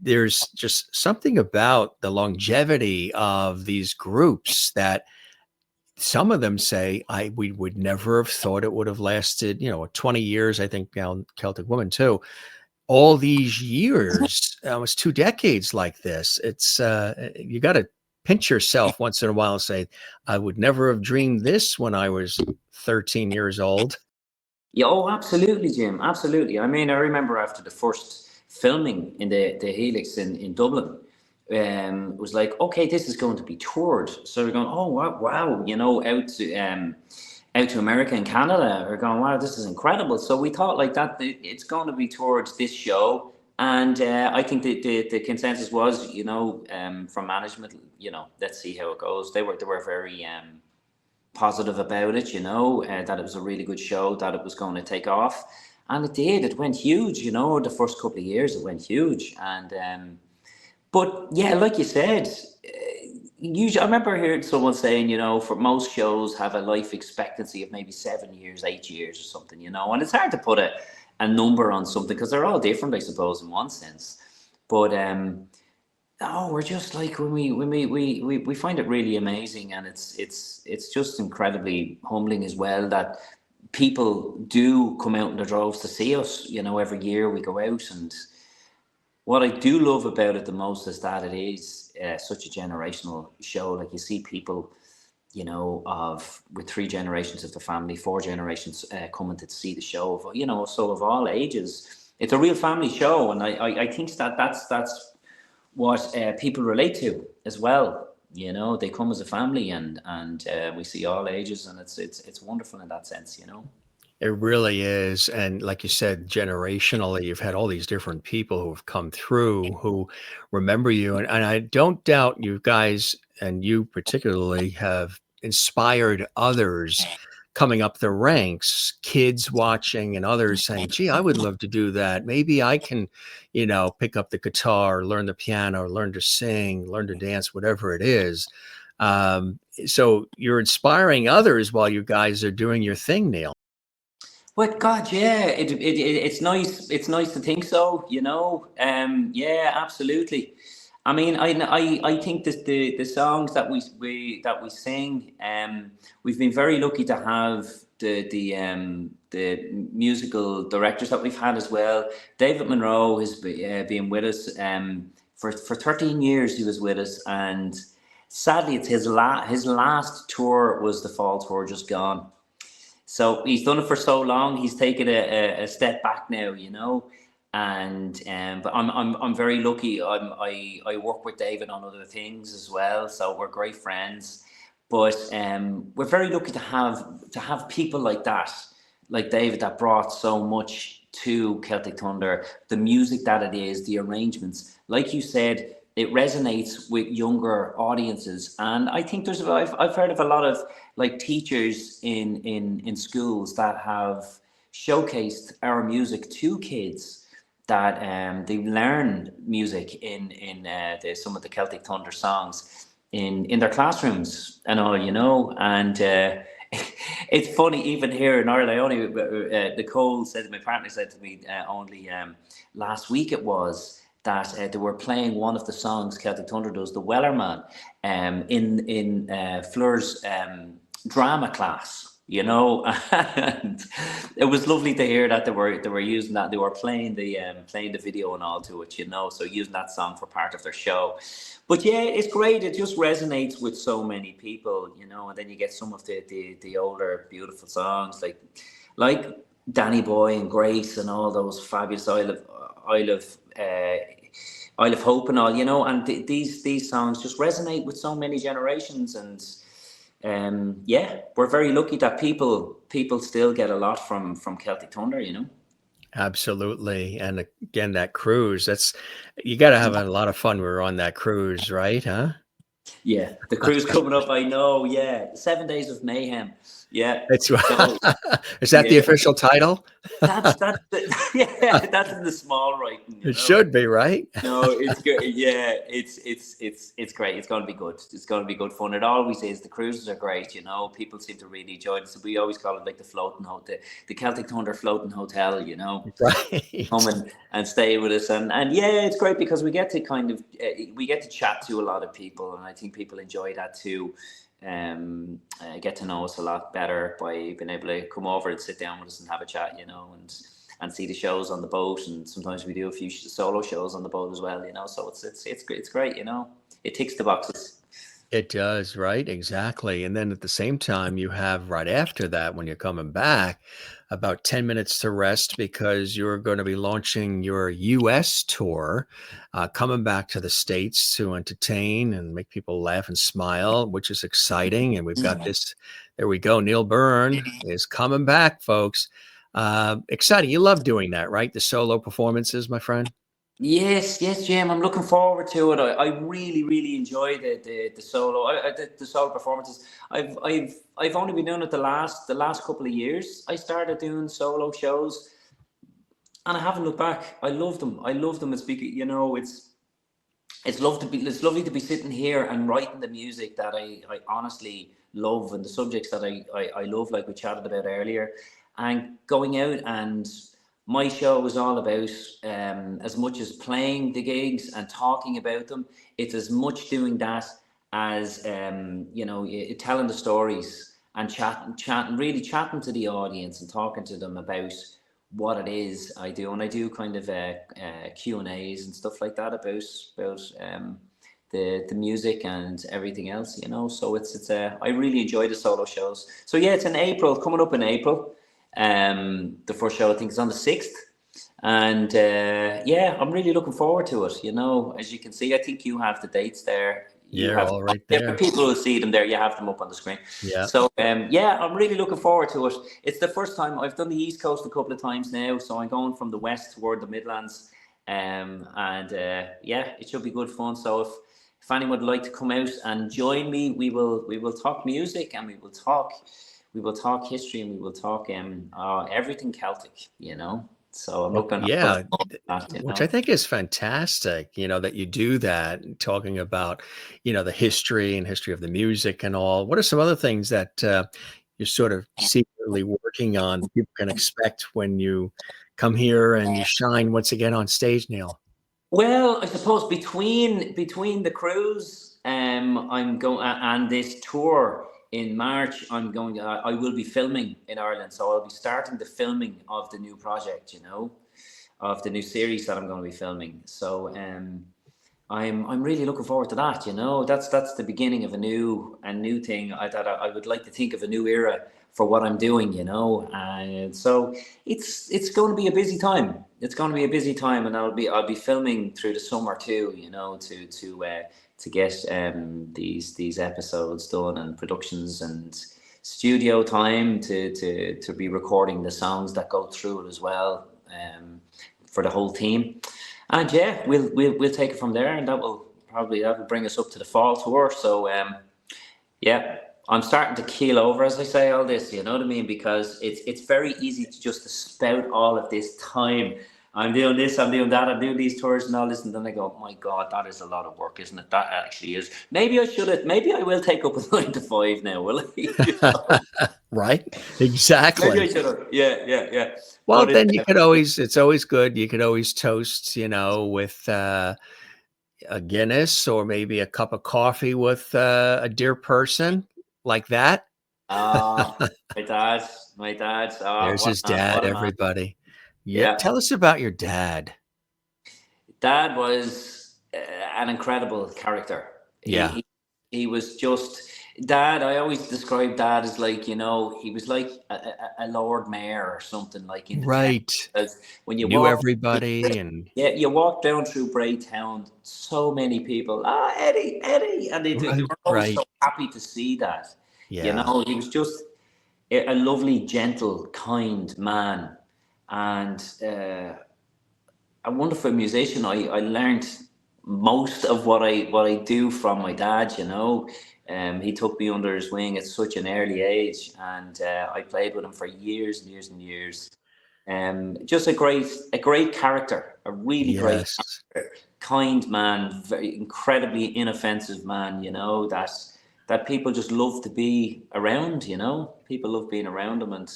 there's just something about the longevity of these groups that some of them say we would never have thought it would have lasted, 20 years. I think now Celtic Woman too. All these years, almost 2 decades like this. It's you got to pinch yourself once in a while and say, I would never have dreamed this when I was 13 years old. Yeah, oh, absolutely, Jim. Absolutely. I mean, I remember after the first filming in the Helix in Dublin, it was like, okay, this is going to be toured. So we're going, oh wow, you know, out to America and Canada. We're going, wow, this is incredible. So we thought like that it's going to be towards this show, and I think the consensus was, you know, from management, you know, let's see how it goes. They were very positive about it, you know, that it was a really good show, that it was going to take off, and it did. It went huge, you know. The first couple of years, it went huge, and but yeah, like you said, usually, I remember hearing someone saying, for most shows have a life expectancy of maybe 7 years, 8 years, or something, and it's hard to put a number on something because they're all different, I suppose, in one sense. But oh, we're just like when we find it really amazing, and it's just incredibly humbling as well that people do come out in their droves to see us. Every year we go out, and what I do love about it the most is that it is such a generational show. Like, you see people, of with 3 generations of the family, 4 generations coming to see the show. So of all ages, it's a real family show, and I think that's what people relate to as well. They come as a family, and we see all ages, and it's wonderful in that sense. It really is, and like you said, generationally, you've had all these different people who have come through who remember you, and I don't doubt you guys, and you particularly, have inspired others coming up the ranks, kids watching and others saying, "Gee, I would love to do that. Maybe I can, pick up the guitar, learn the piano, learn to sing, learn to dance, whatever it is." So you're inspiring others while you guys are doing your thing, Neil. Well, God, yeah, it's nice. It's nice to think so, Yeah, absolutely. I mean, I think that the songs that we sing, we've been very lucky to have the musical directors that we've had as well. David Monroe has been with us for 13 years. He was with us, and sadly, it's his last tour was the fall tour just gone. So he's done it for so long. He's taken a step back now, And but I'm very lucky. I work with David on other things as well, so we're great friends. But we're very lucky to have people like that, like David, that brought so much to Celtic Thunder. The music that it is, the arrangements, like you said, it resonates with younger audiences. And I think I've heard of a lot of like teachers in schools that have showcased our music to kids, that they learn music in some of the Celtic Thunder songs in their classrooms and all, and it's funny, even here in Ireland. I only Nicole said, my partner said to me, only last week it was, that they were playing one of the songs Celtic Thunder does, the Wellerman, in Fleur's drama class, and it was lovely to hear that they were using that. They were playing the video and all to it, so using that song for part of their show. But yeah, it's great. It just resonates with so many people, and then you get some of the older beautiful songs like Danny Boy and Grace and all those fabulous Isle of Hope and all, and these songs just resonate with so many generations. And yeah, we're very lucky that people still get a lot from Celtic Thunder, Absolutely. And again, that cruise, you got to have a lot of fun. We were on that cruise, right? Huh? Yeah, the cruise coming up, I know. Yeah, 7 Days of Mayhem. Yeah. It's So Is that the yeah, official title? that's yeah, that's in the small writing, It should be, right? No, it's good. Yeah, it's great. It's going to be good. It's going to be good fun. It always is. The cruises are great. People seem to really enjoy it. So we always call it like the floating hotel, the Celtic Thunder floating hotel. Right. Come and stay with us, and yeah, it's great because we get to we get to chat to a lot of people, and I think people enjoy that too. Get to know us a lot better by being able to come over and sit down with us and have a chat, and see the shows on the boat, and sometimes we do a few solo shows on the boat as well, so it's great, it ticks the boxes. It does, right? Exactly. And then at the same time, you have right after that, when you're coming back, about 10 minutes to rest because you're going to be launching your US tour, coming back to the States to entertain and make people laugh and smile, which is exciting. And we've got this, there we go. Neil Byrne is coming back, folks. Exciting. You love doing that, right? The solo performances, my friend. Yes, Jim. I'm looking forward to it. I really, really enjoy the solo the solo performances. I've only been doing it the last couple of years. I started doing solo shows, and I haven't looked back. I love them. It's because it's lovely to be sitting here and writing the music that I honestly love, and the subjects that I love, like we chatted about earlier, and going out. And my show is all about, as much as playing the gigs and talking about them, it's as much doing that as, telling the stories and really chatting to the audience and talking to them about what it is I do. And I do kind of Q&As and stuff like that about the music and everything else, so it's I really enjoy the solo shows. So yeah, it's in April, coming up in April. The first show I think is on the 6th, and yeah, I'm really looking forward to it. As you can see, I think you have the dates there. You You're have, all right yeah, for there. people who see them there, you have them up on the screen. Yeah. So yeah, I'm really looking forward to it. It's the first time I've done the East Coast a couple of times now, so I'm going from the West toward the Midlands, and yeah, it should be good fun. So if anyone would like to come out and join me, we will talk music, and we will talk history, and we will talk everything Celtic. So I'm Well, looking yeah, forward to which I that. think is fantastic, that you do that, talking about, the history of the music and all. What are some other things that you're sort of secretly working on that people can expect when you come here and you shine once again on stage, Neil? Well, I suppose between the cruise, I'm going, and this tour in March, I will be filming in Ireland, so I'll be starting the filming of the new project, of the new series that I'm going to be filming. So I'm really looking forward to that. That's the beginning of a new thing. I would like to think of a new era for what I'm doing. And so it's going to be a busy time. It's going to be a busy time, and I'll be filming through the summer too. To get these episodes done, and productions, and studio time to be recording the songs that go through it as well, for the whole team. And yeah, we'll take it from there, and that will bring us up to the fall tour. So yeah, I'm starting to keel over as I say all this. You know what I mean? Because it's very easy to just to spout all of this time. I'm doing this, I'm doing that, I'm doing these tours and all this, and then I go, my God, that is a lot of work, isn't it? That actually is. Maybe I will take up a 9 to 5 now, will I? Right? Maybe I Exactly. should have. Yeah, yeah, yeah. Well, But then it's always good. You could always toast, with a Guinness or maybe a cup of coffee with a dear person like that. ah, my dad, There's what his a man, dad, what a man. everybody. Yeah, Yeah. tell us about your dad. Dad was an incredible character. He, Yeah, he he was just Dad. I always describe Dad as like, he was like a Lord Mayor or something, like in the town. right. Because when you Knew walk, everybody and yeah, you walk down through Bray town, so many people, Eddie, Eddie, and they right, were always right. so happy to see that. Yeah. He was just a lovely, gentle, kind man, and a wonderful musician. I learned most of what I do from my dad. He took me under his wing at such an early age, and I played with him for years and years and years. Just a great character, a really great Yes. character, kind man, very incredibly inoffensive man. That people just love to be around. People love being around him, and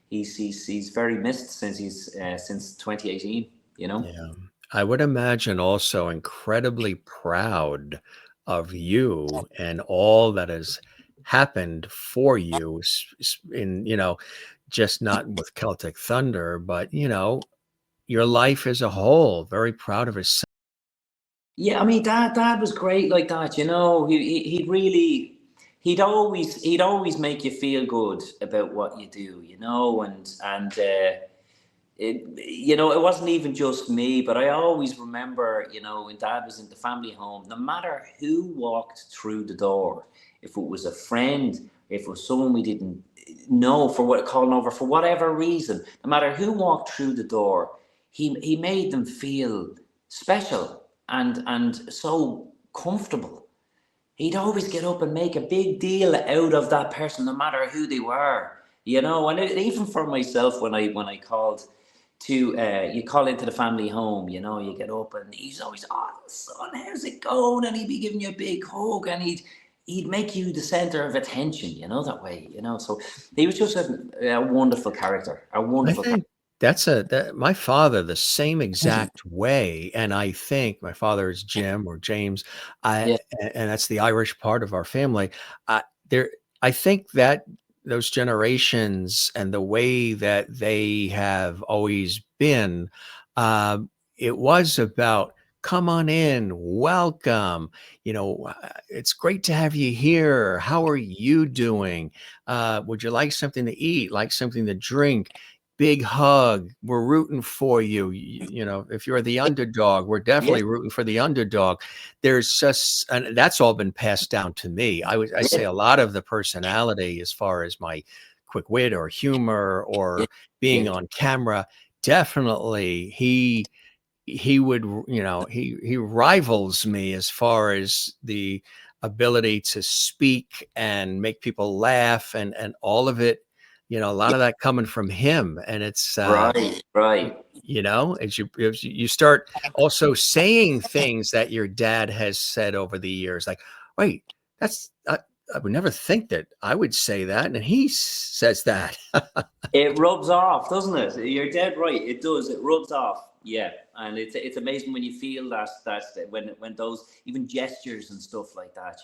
he's very missed since 2018. You know. Yeah. I would imagine also incredibly proud of you and all that has happened for you in, just not with Celtic Thunder, but, your life as a whole. Very proud of his son. Yeah, I mean, dad was great like that. He'd really, he'd always make you feel good about what you do. And it wasn't even just me, but I always remember, when Dad was in the family home, no matter who walked through the door, if it was a friend, if it was someone we didn't know, for what calling over for whatever reason, no matter who walked through the door, he made them feel special and so comfortable. He'd always get up and make a big deal out of that person, no matter who they were. And even for myself, when I called you call into the family home, you get up and he's always, oh son, how's it going? And he'd be giving you a big hug, and he'd make you the center of attention, that way, so he was just a wonderful character, I think that my father the same exact way, and I think my father is Jim or James, Yeah, and that's the Irish part of our family. There, I think that those generations and the way that they have always been, um, it was about come on in, welcome. It's great to have you here. How are you doing? Would you like something to eat? Like something to drink? Big hug. We're rooting for you. If you're the underdog, we're yeah, definitely rooting for the underdog. There's just, and that's all been passed down to me. I yeah, say a lot of the personality as far as my quick wit or humor yeah, or being yeah, on camera. Definitely, he would, he rivals me as far as the ability to speak and make people laugh and all of it, a lot yeah. of that coming from him. And it's, Right, right. as you start also saying things that your dad has said over the years, like, wait, I would never think that I would say that. And he says that. It rubs off, doesn't it? You're dead right. It does. It rubs off. Yeah, and it's amazing when you feel that when those even gestures and stuff like that,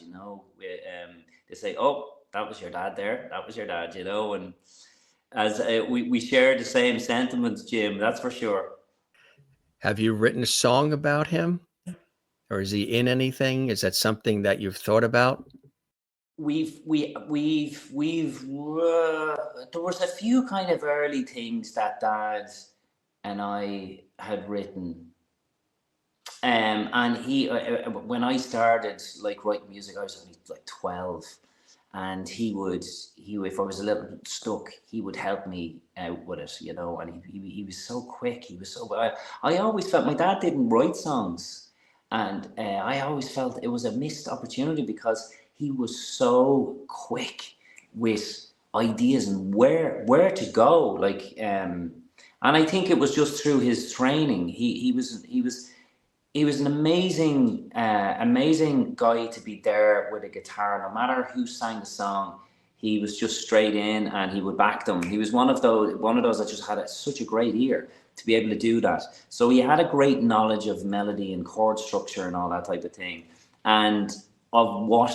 they say, "Oh, that was your dad there. That was your dad," and as we share the same sentiments, Jim. That's for sure. Have you written a song about him? Or is he in anything? Is that something that you've thought about? There was a few kind of early things that Dad and I had written. And when I started like writing music, I was only like 12, and if I was a little stuck, he would help me out with it, and he was so quick. I always felt my dad didn't write songs, and I always felt it was a missed opportunity because he was so quick with ideas and where to go, and I think it was just through his training. He was an amazing guy to be there with a guitar. No matter who sang the song, he was just straight in and he would back them. He was one of those that just had such a great ear to be able to do that. So he had a great knowledge of melody and chord structure and all that type of thing, and of what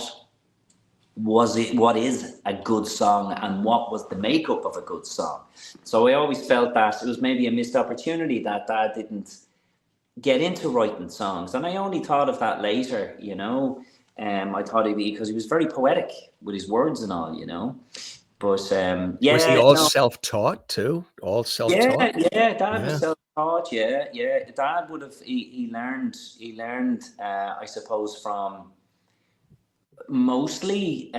is a good song and what was the makeup of a good song. So I always felt that it was maybe a missed opportunity that Dad didn't get into writing songs. And I only thought of that later, I thought because he was very poetic with his words and all, But Was he yeah, all no, self-taught too? All self-taught? yeah, Dad was Yeah. self-taught. Yeah, yeah. Dad would have he learned I suppose from mostly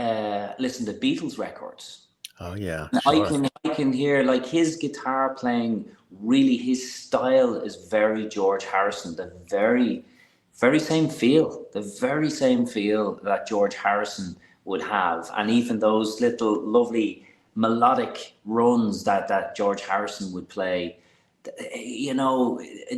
listen to Beatles records. Oh yeah, I sure. can I can hear like his guitar playing. Really, his style is very George Harrison. The very same feel that George Harrison would have, and even those little lovely melodic runs that George Harrison would play.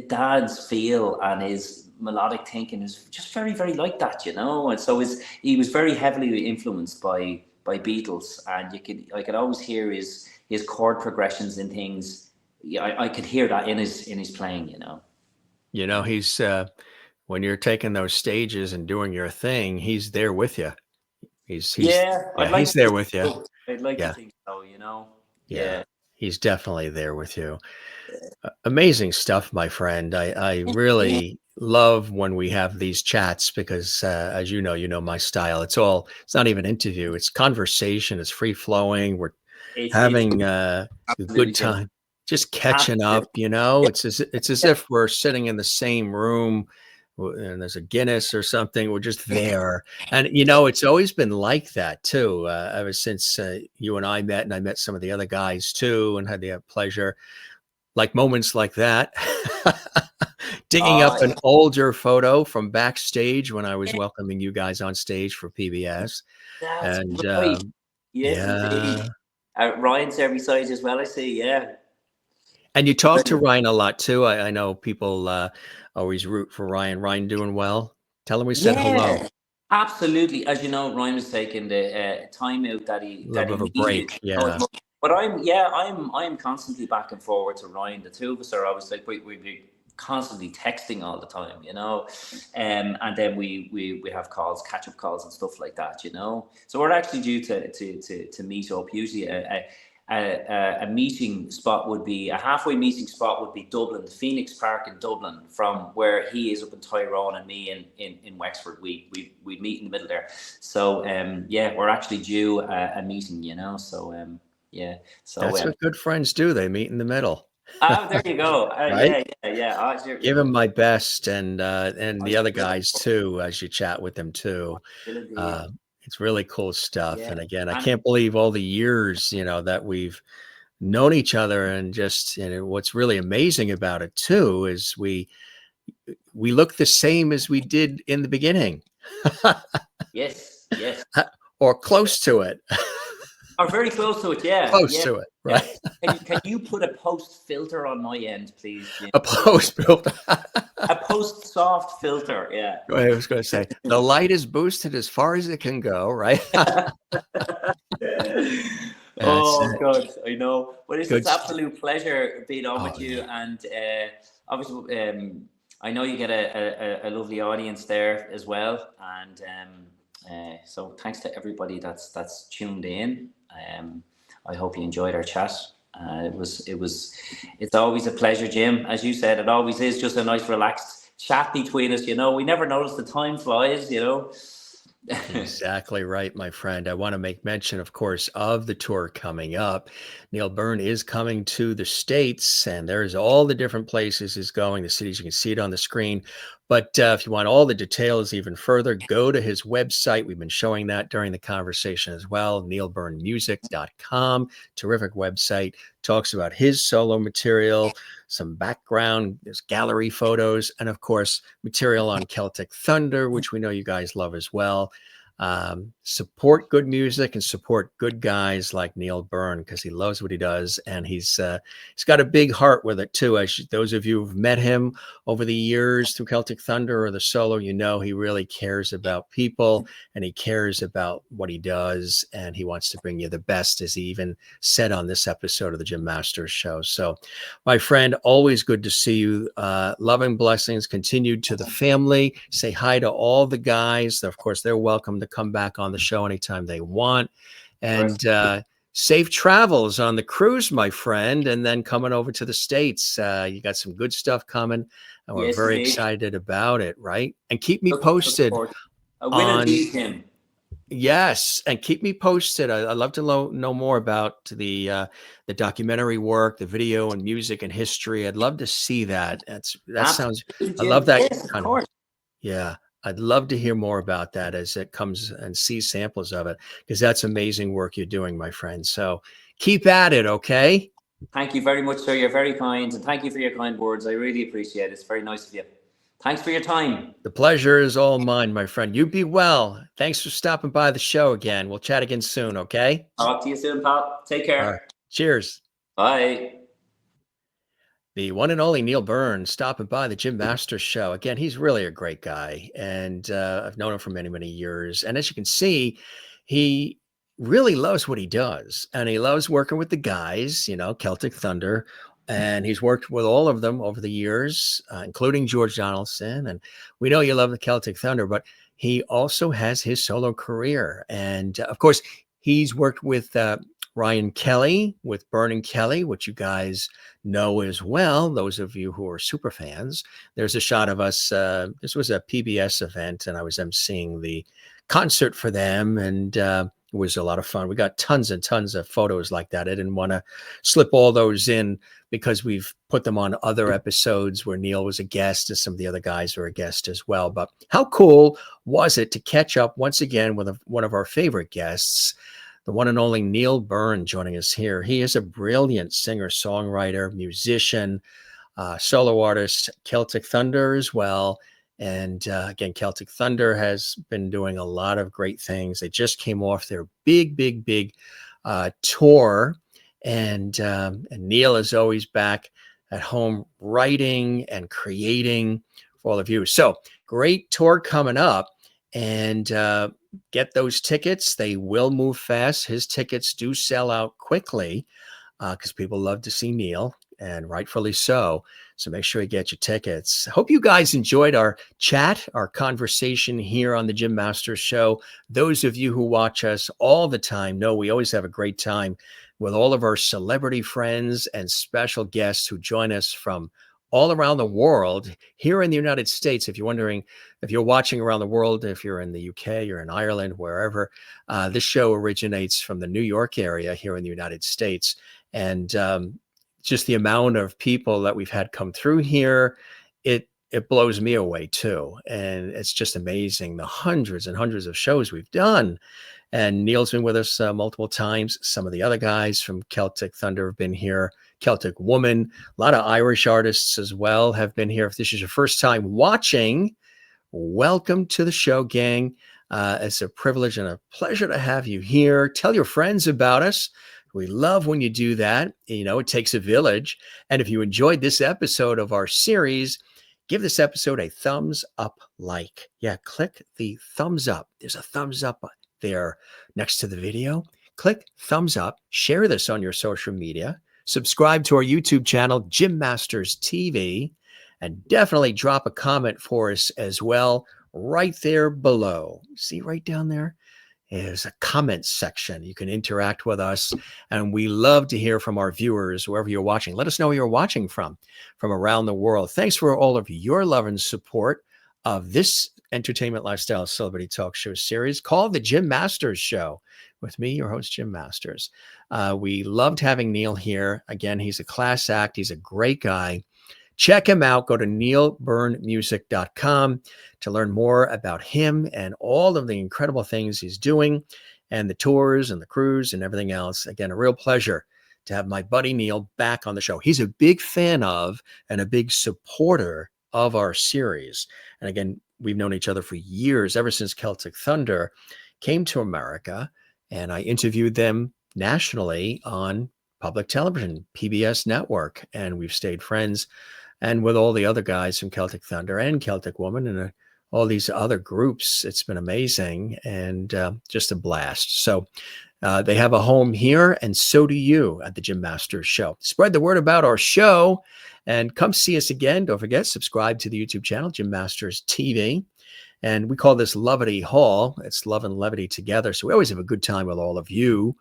Dad's feel and his melodic thinking is just very, very like that, And so he was very heavily influenced by Beatles, and I could always hear his chord progressions and things. Yeah, I could hear that in his playing. He's when you're taking those stages and doing your thing, he's there with you. He's Yeah, yeah, he's there with you. I'd like to Yeah, think so. yeah. Yeah, He's definitely there with you. Amazing stuff, my friend. I really love when we have these chats because, as my style. It's not even interview. It's conversation. It's free flowing. We're it's having a absolutely good Jim. time, just catching Absolutely. up. It's as if we're sitting in the same room and there's a Guinness or something. We're just there, and it's always been like that too. Ever since you and I met, and I met some of the other guys too, and had the pleasure like moments like that. Digging up Oh, an older photo from backstage when I was welcoming you guys on stage for PBS. that's And right. Yes, indeed. yeah. Ryan's every size as well. I see. Yeah. And you talk to Ryan a lot too. I know people always root for Ryan. Ryan doing well? Tell him we said hello. Yeah, absolutely. As you know, Ryan was taking the time out A little that bit he of a needed. break. Yeah. But I'm constantly back and forward to Ryan. The two of us are always like we be constantly texting all the time, and then we have calls, catch up calls and stuff like that. So we're actually due to meet up. Usually a meeting spot would be a halfway meeting spot would be Dublin, the Phoenix Park in Dublin, from where he is up in Tyrone and me in Wexford. We meet in the middle there. So yeah, we're actually due a meeting. So yeah. So That's what good friends do. They meet in the middle. there you go. Right? Yeah. Give him my best, and the other guys too, as you chat with them too. Uh, it's really cool stuff. Yeah. And again, I can't believe all the years, that we've known each other, and just, what's really amazing about it too is we look the same as we did in the beginning. Yes. Or close to it. Or very close to it, yeah. Close to it, right? Yeah. Can you put a post filter on my end, please? A post filter. A post soft filter, yeah. I was going to say the light is boosted as far as it can go, right? Oh God, I know. But it's an absolute pleasure being on with you, and obviously, I know you get a lovely audience there as well, and so thanks to everybody that's tuned in. I hope you enjoyed our chat. It's always a pleasure, Jim. As you said, it always is just a nice, relaxed chat between us. We never notice the time flies. Exactly right, my friend. I want to make mention, of course, of the tour coming up. Neil Byrne is coming to the States, and there's all the different places he's going, the cities. You can see it on the screen. But if you want all the details even further, go to his website. We've been showing that during the conversation as well, neilbyrnemusic.com. Terrific website. Talks about his solo material, some background, there's gallery photos, and of course, material on Celtic Thunder, which we know you guys love as well. Support good music and support good guys like Neil Byrne, because he loves what he does, and he's got a big heart with it too. As those of you who've met him over the years through Celtic Thunder or the solo, he really cares about people, and he cares about what he does, and he wants to bring you the best, as he even said on this episode of the Jim Masters Show. So, my friend, always good to see you. Loving blessings continued to the family. Say hi to all the guys. Of course, they're welcome to come back on the show anytime they want. And safe travels on the cruise, my friend, and then coming over to the States. You got some good stuff coming, and we're very excited about it, right? And keep me posted on him. Yes, and keep me posted. I'd love to know more about the documentary work, the video and music and history. I'd love to see that. That sounds. I love that kind of. Yeah, I'd love to hear more about that as it comes and see samples of it, because that's amazing work you're doing, my friend. So keep at it, okay? Thank you very much, sir. You're very kind, and thank you for your kind words. I really appreciate it. It's very nice of you. Thanks for your time. The pleasure is all mine, my friend. You be well. Thanks for stopping by the show again. We'll chat again soon, okay? Talk to you soon, pal. Take care. All right. Cheers. Bye. The one and only Neil Byrne stopping by the Jim Masters Show. Again, he's really a great guy, and I've known him for many, many years. And as you can see, he really loves what he does, and he loves working with the guys, Celtic Thunder. And he's worked with all of them over the years, including George Donaldson. And we know you love the Celtic Thunder, but he also has his solo career. And of course, he's worked with Ryan Kelly, with Byrne and Kelly, which you guys know as well, those of you who are super fans. There's a shot of us. This was a PBS event, and I was emceeing the concert for them. And it was a lot of fun. We got tons and tons of photos like that. I didn't want to slip all those in because we've put them on other episodes where Neil was a guest and some of the other guys were a guest as well. But how cool was it to catch up once again with one of our favorite guests, the one and only Neil Byrne, joining us here. He is a brilliant singer, songwriter, musician, solo artist, Celtic Thunder as well. And again, Celtic Thunder has been doing a lot of great things. They just came off their big tour. And Neil is always back at home writing and creating for all of you. So great tour coming up, and get those tickets. They will move fast. His tickets do sell out quickly because people love to see Neil, and rightfully so. So make sure you get your tickets. Hope you guys enjoyed our chat, our conversation here on the Jim Masters Show. Those of you who watch us all the time know we always have a great time with all of our celebrity friends and special guests who join us from all around the world. Here in the United States, if you're wondering, if you're watching around the world, if you're in the UK or in Ireland, wherever, this show originates from the New York area here in the United States. And just the amount of people that we've had come through here, it blows me away too. And it's just amazing, the hundreds and hundreds of shows we've done. And Neil's been with us multiple times. Some of the other guys from Celtic Thunder have been here. Celtic Woman, a lot of Irish artists as well have been here. If this is your first time watching, welcome to the show, gang. It's a privilege and a pleasure to have you here. Tell your friends about us. We love when you do that. You know, it takes a village. And if you enjoyed this episode of our series, give this episode a thumbs up like. Yeah, click the thumbs up. There's a thumbs up there next to the video. Click thumbs up. Share this on your social media. Subscribe to our YouTube channel, Jim Masters TV. And definitely drop a comment for us as well right there below. See right down there? Is a comment section. You can interact with us, and we love to hear from our viewers wherever you're watching. Let us know where you're watching from around the world. Thanks for all of your love and support of this entertainment lifestyle celebrity talk show series called The Jim Masters Show with me, your host, Jim Masters. We loved having Neil here. Again, he's a class act. He's a great guy. Check him out. Go to neilbyrnemusic.com to learn more about him and all of the incredible things he's doing and the tours and the cruise and everything else. Again, a real pleasure to have my buddy Neil back on the show. He's a big fan of and a big supporter of our series. And again, we've known each other for years, ever since Celtic Thunder came to America, and I interviewed them nationally on public television, PBS network, and we've stayed friends. And with all the other guys from Celtic Thunder and Celtic Woman and all these other groups, it's been amazing and just a blast. So they have a home here, and so do you at the Jim Masters Show. Spread the word about our show and come see us again. Don't forget, subscribe to the YouTube channel, Jim Masters TV. And we call this Levity Hall. It's love and levity together. So we always have a good time with all of you.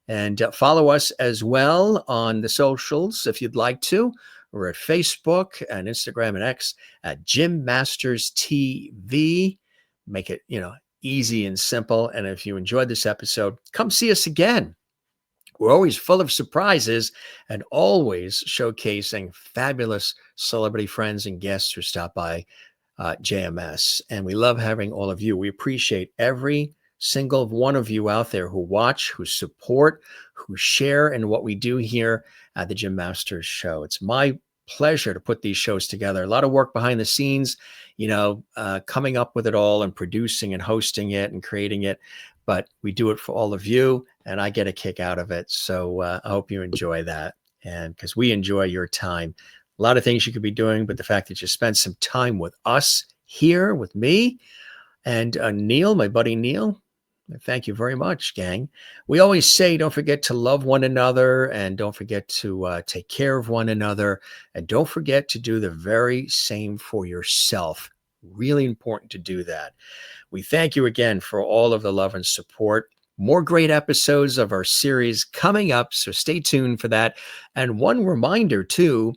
And follow us as well on the socials if you'd like to. We're at Facebook and Instagram and X at Jim Masters TV. Make it, easy and simple. And if you enjoyed this episode, come see us again. We're always full of surprises and always showcasing fabulous celebrity friends and guests who stop by JMS. And we love having all of you. We appreciate every single one of you out there who watch, who support, who share in what we do here at the Jim Masters Show. It's my pleasure to put these shows together. A lot of work behind the scenes, coming up with it all and producing and hosting it and creating it. But we do it for all of you, and I get a kick out of it. So I hope you enjoy that. And because we enjoy your time. A lot of things you could be doing, but the fact that you spend some time with us here, with me, and Neil, my buddy Neil, thank you very much, gang. We always say, don't forget to love one another, and don't forget to take care of one another, and don't forget to do the very same for yourself. Really important to do that. We thank you again for all of the love and support. More great episodes of our series coming up, so stay tuned for that. And one reminder, too,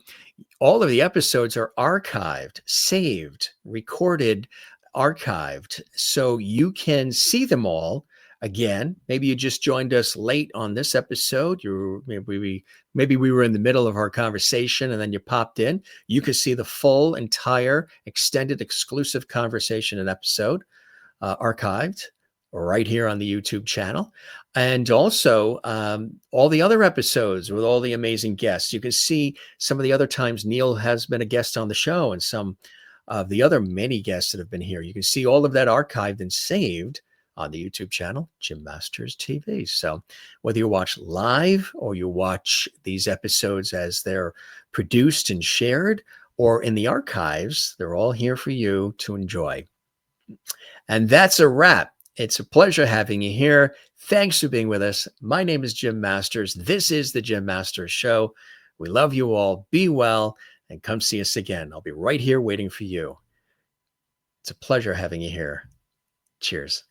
all of the episodes are archived, saved, recorded, archived, so you can see them all again. Maybe you just joined us late on this episode. Maybe we were in the middle of our conversation and then you popped in. You could see the full, entire, extended, exclusive conversation and episode archived right here on the YouTube channel. And also all the other episodes with all the amazing guests. You can see some of the other times Neil has been a guest on the show and some of the other many guests that have been here. You can see all of that archived and saved on the YouTube channel, Jim Masters TV. So whether you watch live or you watch these episodes as they're produced and shared or in the archives, they're all here for you to enjoy. And that's a wrap. It's a pleasure having you here. Thanks for being with us. My name is Jim Masters. This is the Jim Masters Show. We love you all. Be well and come see us again. I'll be right here waiting for you. It's a pleasure having you here. Cheers.